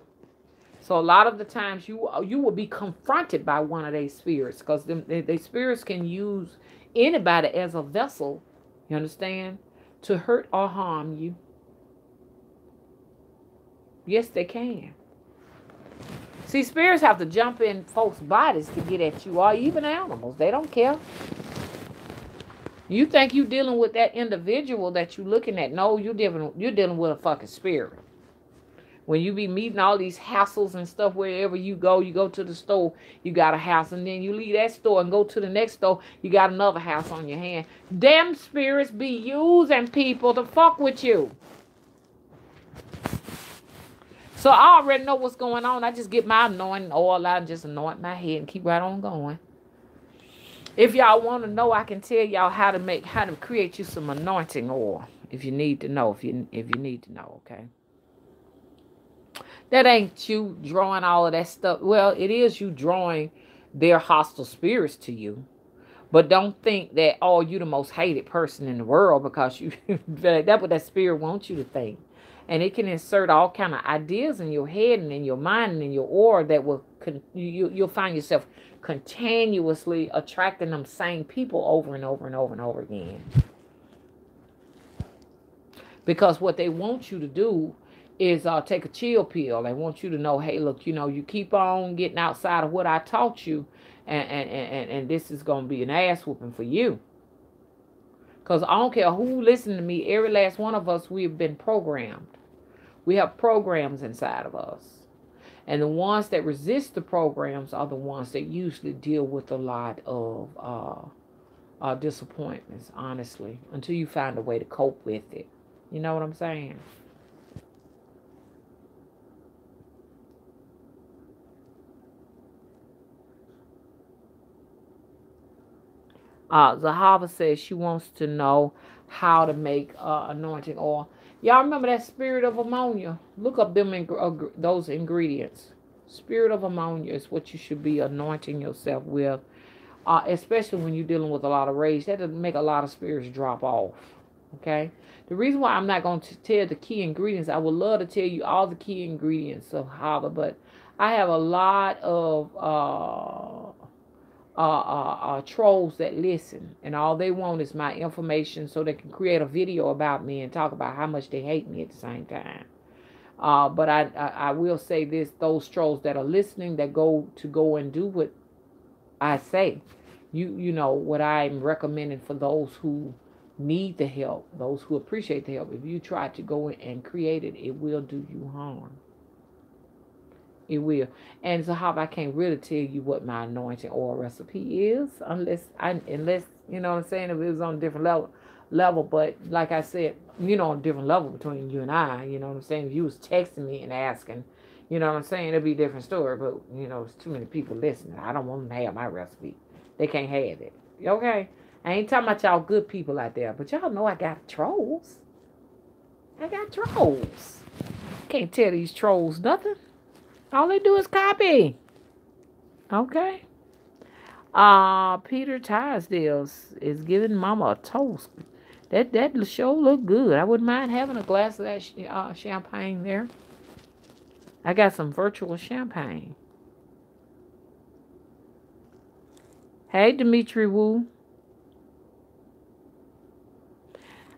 So a lot of the times you will be confronted by one of these spirits because they spirits can use anybody as a vessel, you understand, to hurt or harm you. Yes, they can. See, spirits have to jump in folks' bodies to get at you, or even animals. They don't care. You think you're dealing with that individual that you're looking at. No, you're dealing with a fucking spirit. When you be meeting all these hassles and stuff wherever you go to the store, you got a house, and then you leave that store and go to the next store, you got another house on your hand. Damn spirits be using people to fuck with you. So I already know what's going on. I just get my anointing oil out and just anoint my head and keep right on going. If y'all want to know, I can tell y'all how to create you some anointing oil. If you need to know, if you need to know, okay. That ain't you drawing all of that stuff. Well, it is you drawing their hostile spirits to you. But don't think that, oh, you the most hated person in the world because you that's what that spirit wants you to think. And it can insert all kind of ideas in your head and in your mind and in your aura that will you'll find yourself continuously attracting them same people over and over and over and over again. Because what they want you to do is take a chill pill. They want you to know, hey, look, you keep on getting outside of what I taught you, and this is going to be an ass whooping for you. Because I don't care who listens to me, every last one of us, we've been programmed. We have programs inside of us. And the ones that resist the programs are the ones that usually deal with a lot of disappointments, honestly, until you find a way to cope with it. You know what I'm saying? Zahava says she wants to know how to make anointing oil. Y'all remember that spirit of ammonia? Look up those ingredients. Spirit of ammonia is what you should be anointing yourself with, especially when you're dealing with a lot of rage. That doesn't make a lot of spirits drop off. Okay? The reason why I'm not going to tell the key ingredients, I would love to tell you all the key ingredients of Hava, but I have a lot of trolls that listen, and all they want is my information so they can create a video about me and talk about how much they hate me at the same time. But I will say this, those trolls that are listening, that go and do what I say, you know what I'm recommending for those who need the help, those who appreciate the help. If you try to go and create it, it will do you harm. It will. And Zahab, I can't really tell you what my anointing oil recipe is unless you know what I'm saying, if it was on a different level. But like I said, on a different level between you and I, you know what I'm saying? If you was texting me and asking, you know what I'm saying, it'd be a different story. But there's too many people listening. I don't want them to have my recipe. They can't have it. Okay? I ain't talking about y'all good people out there, but y'all know I got trolls. I got trolls. Can't tell these trolls nothing. All they do is copy. Okay. Peter Tisdale is giving Mama a toast. That show look good. I wouldn't mind having a glass of that champagne there. I got some virtual champagne. Hey, Dimitri Wu.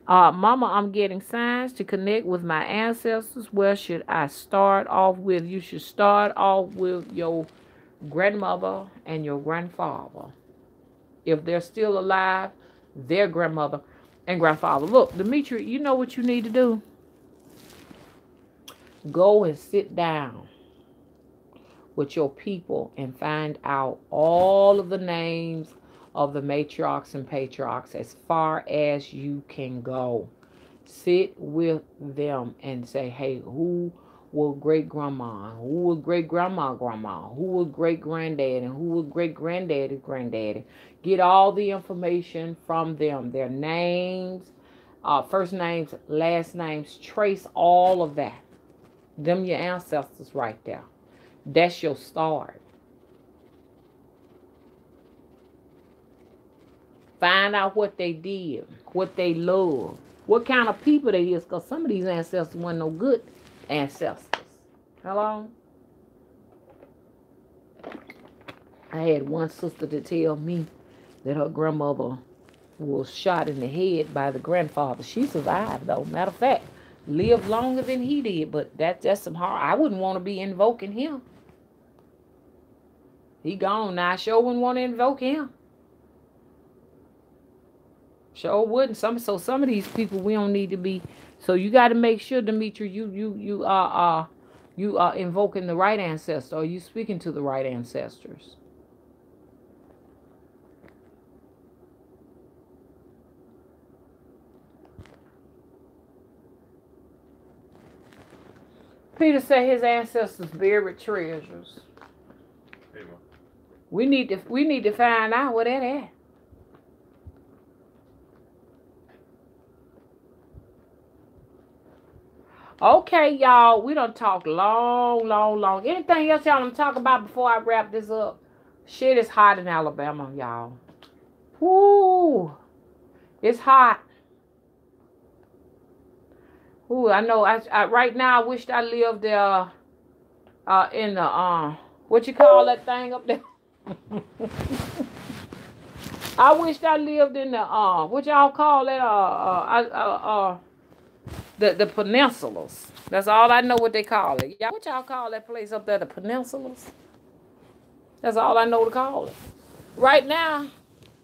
Mama, I'm getting signs to connect with my ancestors. Where should I start off with? You should start off with your grandmother and your grandfather. If they're still alive, their grandmother. and grandfather. Look, Demetri, you know what you need to do? Go and sit down with your people and find out all of the names of the matriarchs and patriarchs as far as you can go. Sit with them and say, hey, who was great grandma? Who was great grandma? Who was great granddad? And who was great granddaddy? Get all the information from them, their names, first names, last names. Trace all of that. Them your ancestors right there. That's your start. Find out what they did, what they loved, what kind of people they is, because some of these ancestors weren't no good ancestors. Hello? I had one sister to tell me that her grandmother was shot in the head by the grandfather. She survived, though. Matter of fact, lived longer than he did, but that's some hard. I wouldn't want to be invoking him. He gone now. I sure wouldn't want to invoke him. Sure wouldn't. Some of these people we don't need to be. So you got to make sure, Demetri, you are invoking the right ancestor, or you speaking to the right ancestors. Peter said his ancestors buried treasures. We need to find out where that at. Okay, y'all, we done talk long. Anything else y'all want to talk about before I wrap this up? Shit is hot in Alabama, y'all. Woo, it's hot. Ooh, I know. I right now I wished I lived there, in the what you call that thing up there? I wished I lived in the what y'all call that the peninsulas. That's all I know what they call it. Y'all, what y'all call that place up there? The peninsulas. That's all I know to call it. Right now,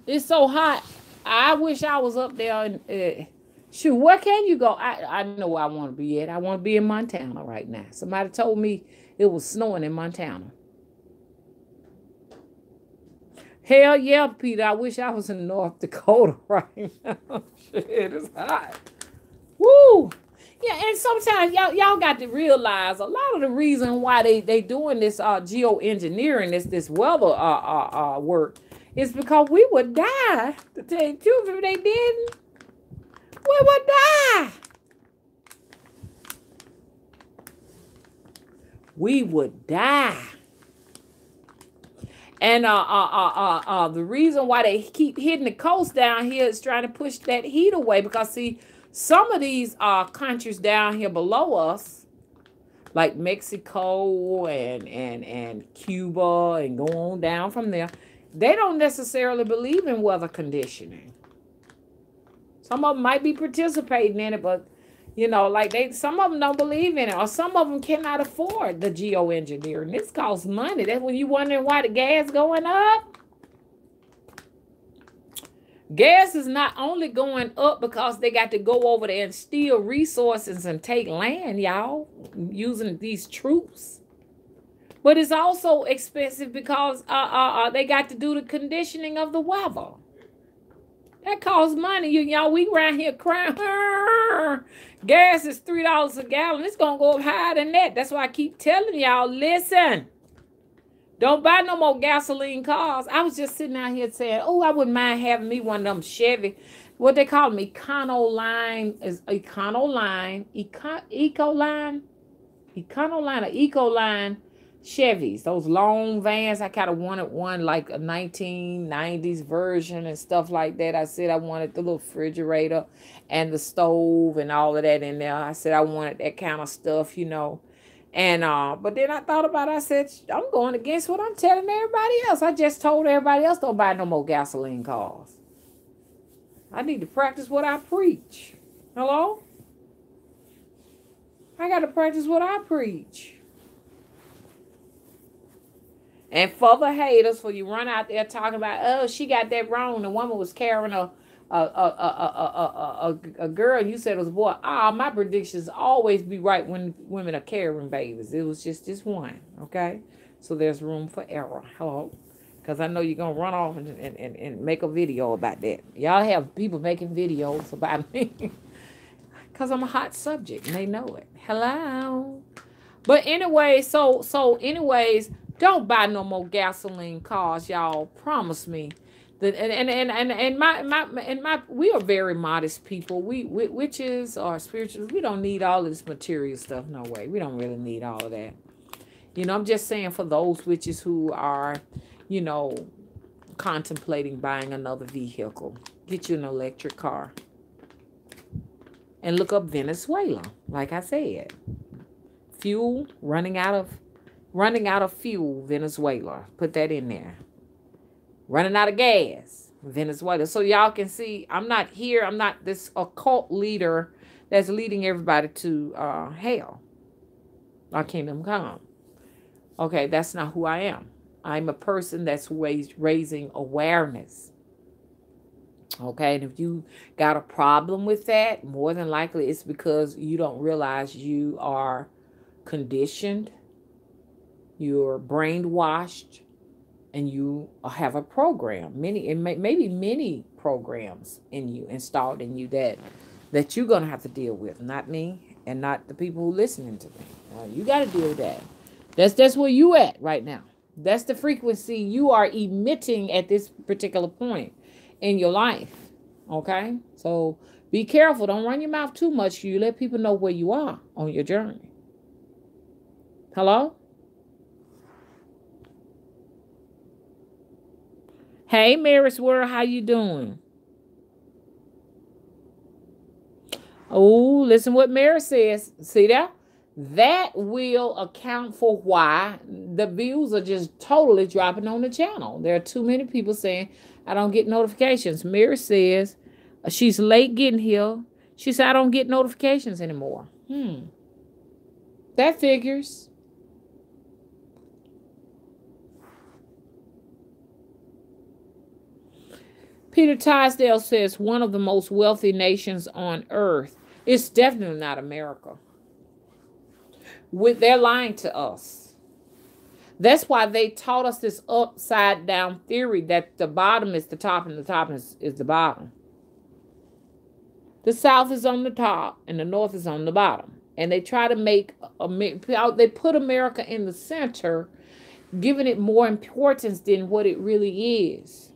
it's so hot. I wish I was up there. And shoot, where can you go? I know where I want to be at. I want to be in Montana right now. Somebody told me it was snowing in Montana. Hell yeah, Peter. I wish I was in North Dakota right now. Shit, it's hot. Woo! Yeah, and sometimes y'all got to realize a lot of the reason why they doing this geoengineering, this weather work, is because we would die. To tell you the truth, if they didn't, we would die. We would die. And the reason why they keep hitting the coast down here is trying to push that heat away, because see, some of these countries down here below us, like Mexico and Cuba and go on down from there, they don't necessarily believe in weather conditioning. Some of them might be participating in it, but you know, like some of them don't believe in it, or some of them cannot afford the geoengineering. This costs money. That's when you wondering why the gas going up. Gas is not only going up because they got to go over there and steal resources and take land, y'all, using these troops. But it's also expensive because they got to do the conditioning of the weather. That costs money. Y'all, we around here crying. Gas is $3 a gallon. It's going to go up higher than that. That's why I keep telling y'all, listen. Don't buy no more gasoline cars. I was just sitting out here saying, oh, I wouldn't mind having me one of them Chevy. What they call them, Econoline Chevys. Those long vans. I kind of wanted one like a 1990s version and stuff like that. I said I wanted the little refrigerator and the stove and all of that in there. I said I wanted that kind of stuff, you know. And but then I thought about it. I said, I'm going against what I'm telling everybody else. I just told everybody else don't buy no more gasoline cars. I need to practice what I preach. Hello? I got to practice what I preach. And for the haters, for you run out there talking about, oh, she got that wrong. The woman was carrying a girl, you said it was a boy. Ah, my predictions always be right when women are carrying babies. It was just this one, okay? So there's room for error. Hello? Because I know you're going to run off and make a video about that. Y'all have people making videos about me. Because I'm a hot subject and they know it. Hello? But anyway, anyways, don't buy no more gasoline cars, y'all. Promise me. And my we are very modest people. We witches or spirituals, we don't need all of this material stuff. No way. We don't really need all of that. I'm just saying for those witches who are, you know, contemplating buying another vehicle, get you an electric car. And look up Venezuela, like I said. Fuel, running out of fuel, Venezuela. Put that in there. Running out of gas, Venezuela. So y'all can see, I'm not this occult leader that's leading everybody to hell. Our kingdom come. Okay, that's not who I am. I'm a person that's raising awareness. Okay, and if you got a problem with that, more than likely it's because you don't realize you are conditioned, you're brainwashed, and you have a program, maybe many programs in you, installed in you that you're gonna have to deal with, not me and not the people who listening to me. You got to deal with that. That's where you at right now. That's the frequency you are emitting at this particular point in your life. Okay, so be careful. Don't run your mouth too much. You let people know where you are on your journey. Hello. Hey, Mary's World, how you doing? Oh, listen what Mary says. See that? That will account for why the views are just totally dropping on the channel. There are too many people saying, I don't get notifications. Mary says she's late getting here. She said, I don't get notifications anymore. That figures. Peter Tisdale says one of the most wealthy nations on earth. It's definitely not America. They're lying to us. That's why they taught us this upside down theory that the bottom is the top and the top is the bottom. The South is on the top and the North is on the bottom. And they try to they put America in the center, giving it more importance than what it really is.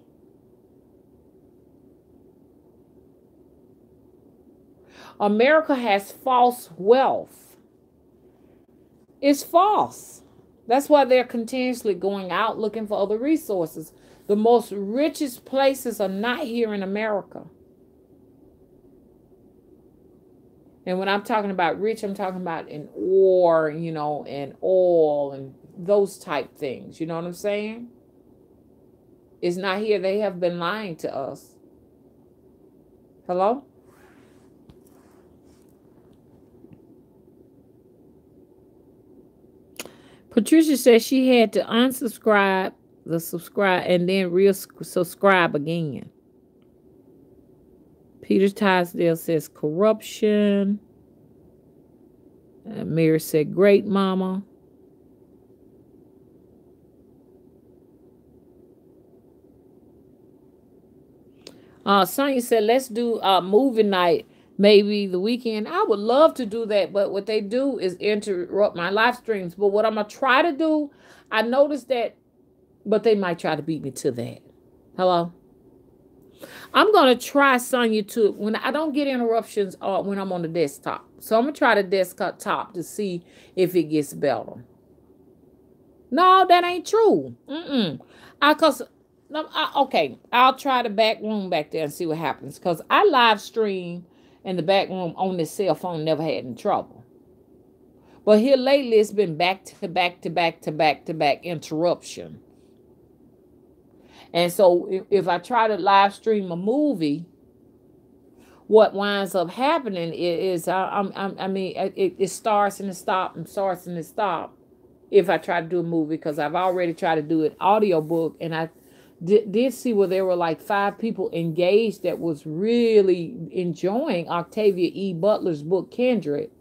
America has false wealth. It's false. That's why they're continuously going out looking for other resources. The most richest places are not here in America. And when I'm talking about rich, I'm talking about in ore, and oil and those type things. You know what I'm saying? It's not here. They have been lying to us. Hello? Patricia says she had to unsubscribe the subscribe and then subscribe again. Peter Tisdale says corruption. Mary said great mama. Sonia said let's do movie night maybe the weekend. I would love to do that, but what they do is interrupt my live streams. But what I'm going to try to do, I noticed that, but they might try to beat me to that. Hello? I'm going to try, Sonya, when I don't get interruptions when I'm on the desktop. So I'm going to try the desktop to see if it gets better. No, that ain't true. Okay, I'll try the back room back there and see what happens. Because I live stream in the back room on this cell phone, never had any trouble. But here lately, it's been back to back to back to back to back interruption. And so if I try to live stream a movie, what winds up happening is it starts and it stops and starts and it stops. If I try to do a movie, because I've already tried to do an audio book and I did see where there were like 5 people engaged that was really enjoying Octavia E. Butler's book, Kindred.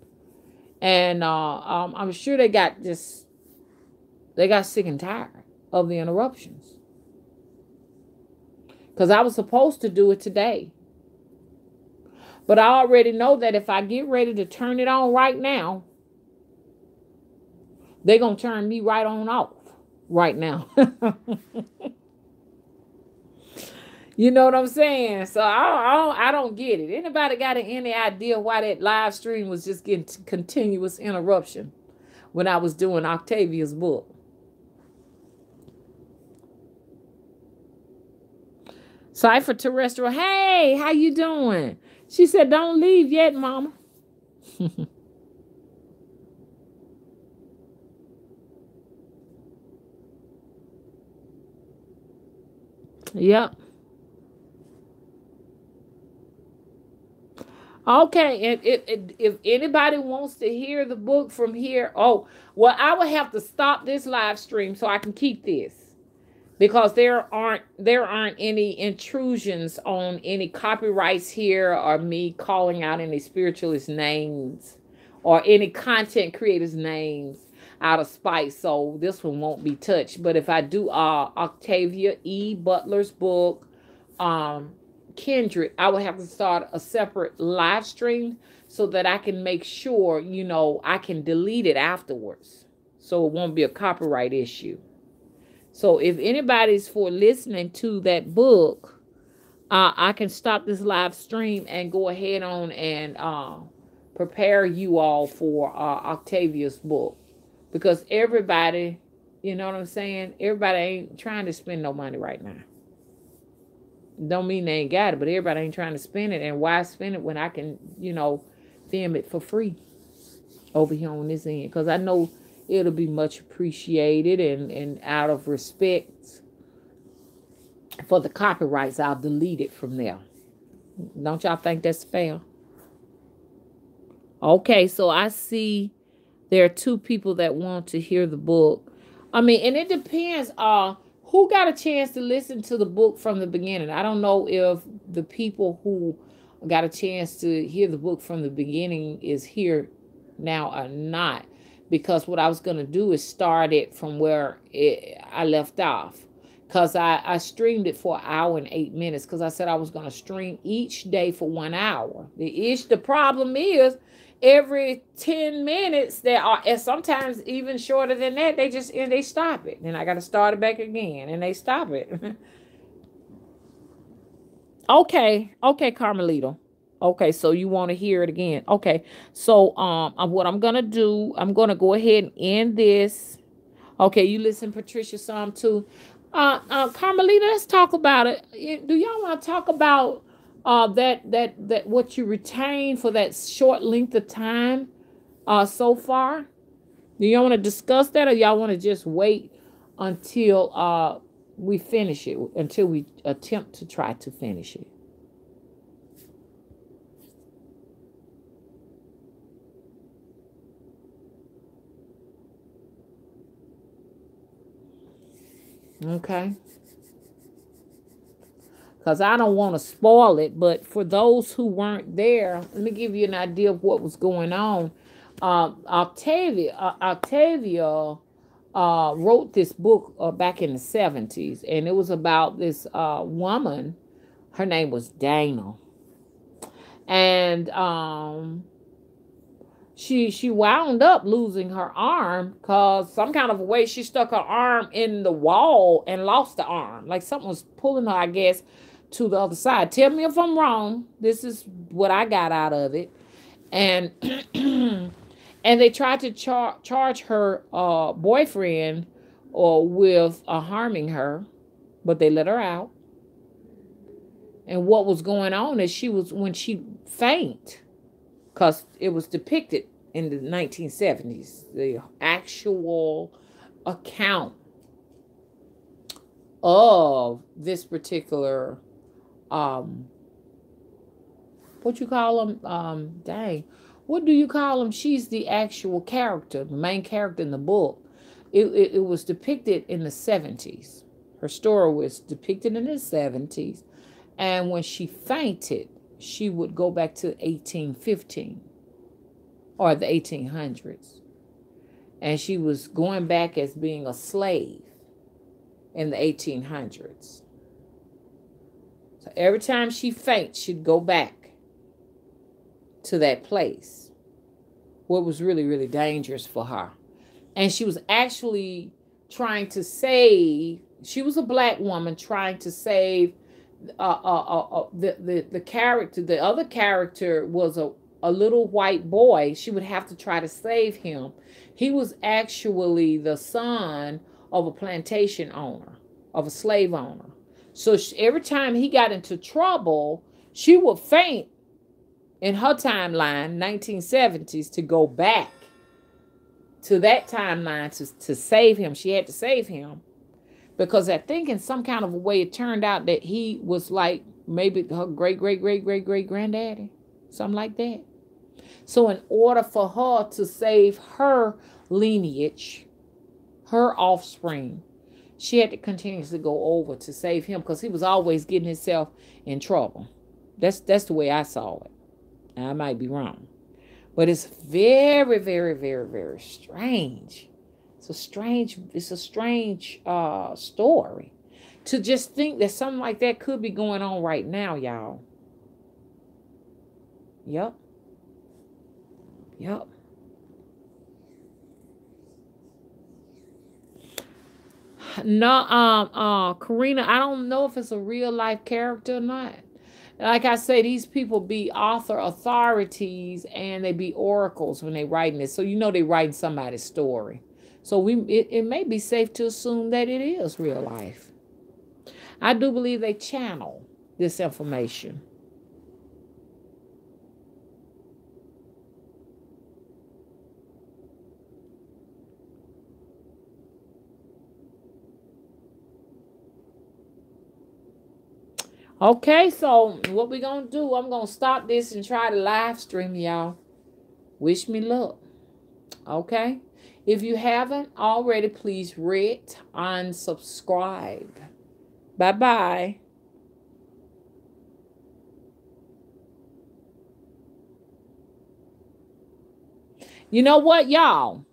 And I'm sure they got sick and tired of the interruptions. Because I was supposed to do it today. But I already know that if I get ready to turn it on right now, they're going to turn me right on off right now. You know what I'm saying? So I don't get it. Anybody got any idea why that live stream was just getting continuous interruption when I was doing Octavia's book? Cypher Terrestrial, hey, how you doing? She said, don't leave yet, mama. Yep. Okay, and if anybody wants to hear the book from here, oh, well, I would have to stop this live stream so I can keep this, because there aren't any intrusions on any copyrights here, or me calling out any spiritualist names or any content creators names out of spite. So this one won't be touched. But if I do Octavia E. Butler's book, Kindred, I would have to start a separate live stream so that I can make sure, I can delete it afterwards, so it won't be a copyright issue. So if anybody's for listening to that book, I can stop this live stream and go ahead on and prepare you all for Octavia's book, because everybody, you know what I'm saying? Everybody ain't trying to spend no money right now. Don't mean they ain't got it, but everybody ain't trying to spend it. And why spend it when I can, film it for free over here on this end? Because I know it'll be much appreciated, and out of respect for the copyrights, I'll delete it from there. Don't y'all think that's fair? Okay, so I see there are 2 people that want to hear the book. I mean, and it depends who got a chance to listen to the book from the beginning. I don't know if the people who got a chance to hear the book from the beginning is here now or not, because what I was going to do is start it from where I left off, because I streamed it for 1 hour and 8 minutes, because I said I was going to stream each day for 1 hour. The problem is every 10 minutes there are, and sometimes even shorter than that, they stop it, and I got to start it back again, and they stop it. Okay, Carmelito. Okay, so you want to hear it again? Okay, so what I'm gonna do, I'm gonna go ahead and end this. Okay, you listen, Patricia, Psalm 2. Carmelita, let's talk about it. Do y'all want to talk about that what you retained for that short length of time so far? Do y'all want to discuss that, or y'all want to just wait until we finish it, until we attempt to try to finish it? Okay. Because I don't want to spoil it, but for those who weren't there, let me give you an idea of what was going on. Octavia wrote this book back in the 70s, and it was about this woman. Her name was Dana, and she wound up losing her arm, because some kind of a way she stuck her arm in the wall and lost the arm. Like something was pulling her, I guess, to the other side. Tell me if I'm wrong. This is what I got out of it. And and they tried to charge her boyfriend with harming her, but they let her out. And what was going on is when she fainted, because it was depicted in the 1970s, the actual account of this particular what you call them, what do you call them? She's the actual character, the main character in the book. It was depicted in the 70s, Her story was depicted in the 70s. And when she fainted, she would go back to 1815 or the 1800s. And she was going back as being a slave in the 1800s. So every time she faints, she'd go back to that place. What was really, really dangerous for her. And she was actually trying to save, she was a black woman trying to save the character. The other character was a little white boy. She would have to try to save him. He was actually the son of a plantation owner, of a slave owner. So every time he got into trouble, she would faint in her timeline, 1970s, to go back to that timeline to save him. She had to save him because I think in some kind of a way it turned out that he was like maybe her great granddaddy, something like that. So in order for her to save her lineage, her offspring, she had to continuously go over to save him because he was always getting himself in trouble. That's the way I saw it. I might be wrong. But it's very, very, very, very strange. It's a strange story. To just think that something like that could be going on right now, y'all. Yep. No, Karina, I don't know if it's a real life character or not. Like I say, these people be author authorities and they be oracles when they writing this. So you know they writing somebody's story. So it may be safe to assume that it is real life. I do believe they channel this information. Okay, so what we gonna do, I'm gonna stop this and try to live stream, y'all. Wish me luck. Okay? If you haven't already, please rate and subscribe. Bye-bye. You know what, y'all?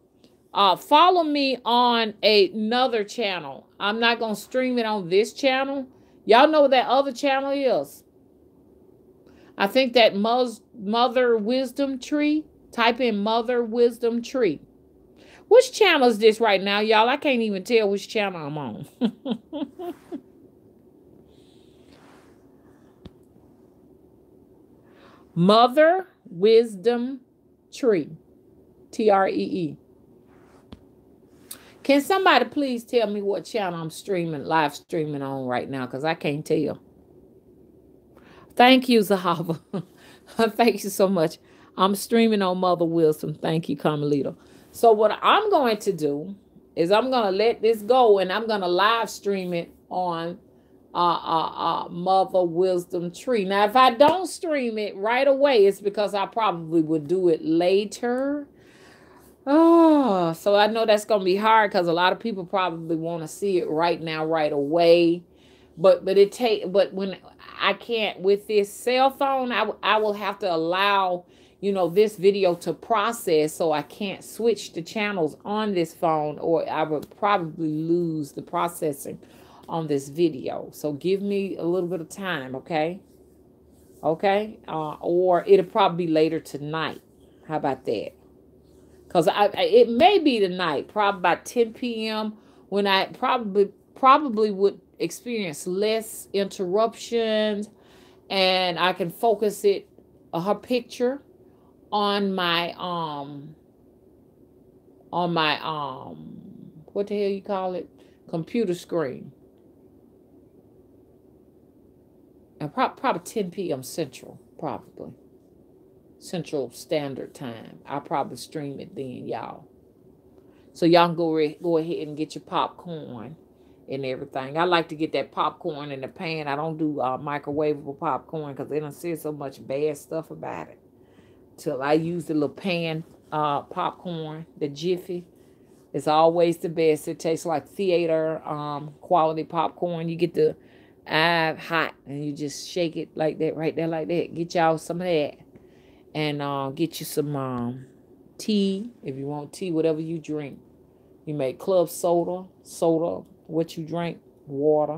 Follow me on another channel. I'm not going to stream it on this channel. Y'all know what that other channel is. I think that Mother Wisdom Tree. Type in Mother Wisdom Tree. Which channel is this right now, y'all? I can't even tell which channel I'm on. Mother Wisdom Tree. Tree. Can somebody please tell me what channel I'm live streaming on right now? Because I can't tell. Thank you, Zahava. Thank you so much. I'm streaming on Mother Wisdom. Thank you, Carmelita. So what I'm going to do is I'm going to let this go and I'm going to live stream it on Mother Wisdom Tree. Now, if I don't stream it right away, it's because I probably would do it later. Oh, so I know that's going to be hard because a lot of people probably want to see it right now, right away. But when I can't with this cell phone, I will have to allow, this video to process, so I can't switch the channels on this phone, or I would probably lose the processing on this video. So give me a little bit of time, okay? Okay? Or it'll probably be later tonight. How about that? Because it may be tonight, probably about 10 p.m. when I probably would experience less interruptions, and I can focus her picture on my what the hell you call it, computer screen. And probably 10 p.m. Central, probably. Central Standard Time. I'll probably stream it then, y'all. So y'all can go ahead and get your popcorn and everything. I like to get that popcorn in the pan. I don't do microwavable popcorn because they don't say so much bad stuff about it. Till I use the little pan popcorn, the Jiffy. It's always the best. It tastes like theater quality popcorn. You get the hot and you just shake it like that right there like that. Get y'all some of that. And get you some tea if you want tea, whatever you drink. You make club soda, what you drink, water.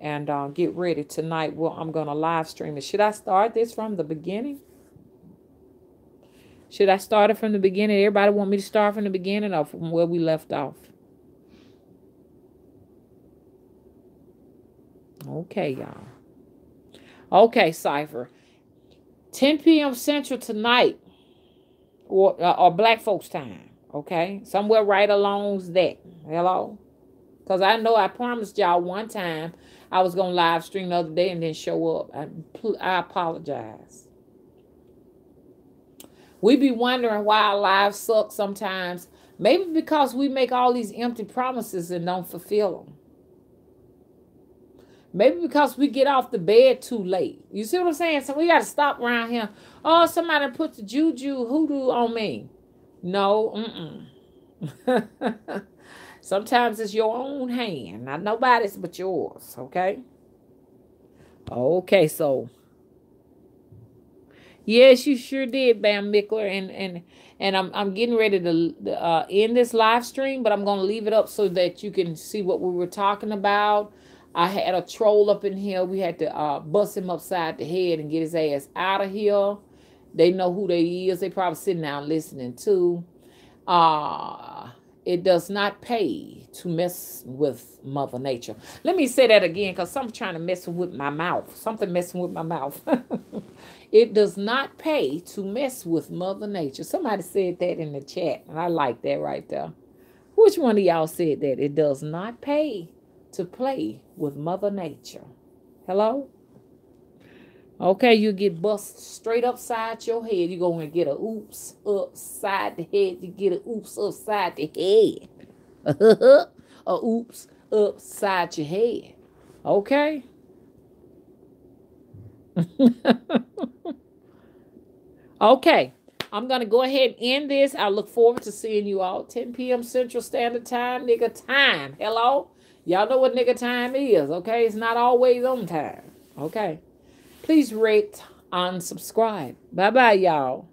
And get ready tonight. Well, I'm going to live stream it. Should I start this from the beginning? Should I start it from the beginning? Everybody want me to start from the beginning or from where we left off? Okay, y'all. Okay, Cypher. 10 p.m. Central tonight, or Black folks time. Okay, somewhere right along that. Hello, because I know I promised y'all one time I was gonna live stream the other day and then show up. I apologize. We be wondering why our lives suck sometimes. Maybe because we make all these empty promises and don't fulfill them. Maybe because we get off the bed too late. You see what I'm saying? So we got to stop around here. Oh, somebody put the juju hoodoo on me. No, Sometimes it's your own hand. Not nobody's but yours, okay? Okay, so yes, you sure did, Bam Mickler, and I'm getting ready to end this live stream, but I'm gonna leave it up so that you can see what we were talking about. I had a troll up in here. We had to bust him upside the head and get his ass out of here. They know who they is. They probably sitting down listening too. It does not pay to mess with Mother Nature. Let me say that again because something's trying to mess with my mouth. Something messing with my mouth. It does not pay to mess with Mother Nature. Somebody said that in the chat, and I like that right there. Which one of y'all said that? It does not pay to play with Mother Nature. Hello? Okay, you get bust straight upside your head. You go and get a oops upside the head. You get a oops upside the head. A oops upside your head. Okay? Okay. I'm going to go ahead and end this. I look forward to seeing you all 10 p.m. Central Standard Time. Nigga time. Hello? Y'all know what nigga time is, okay? It's not always on time. Okay? Please rate and subscribe. Bye-bye, y'all.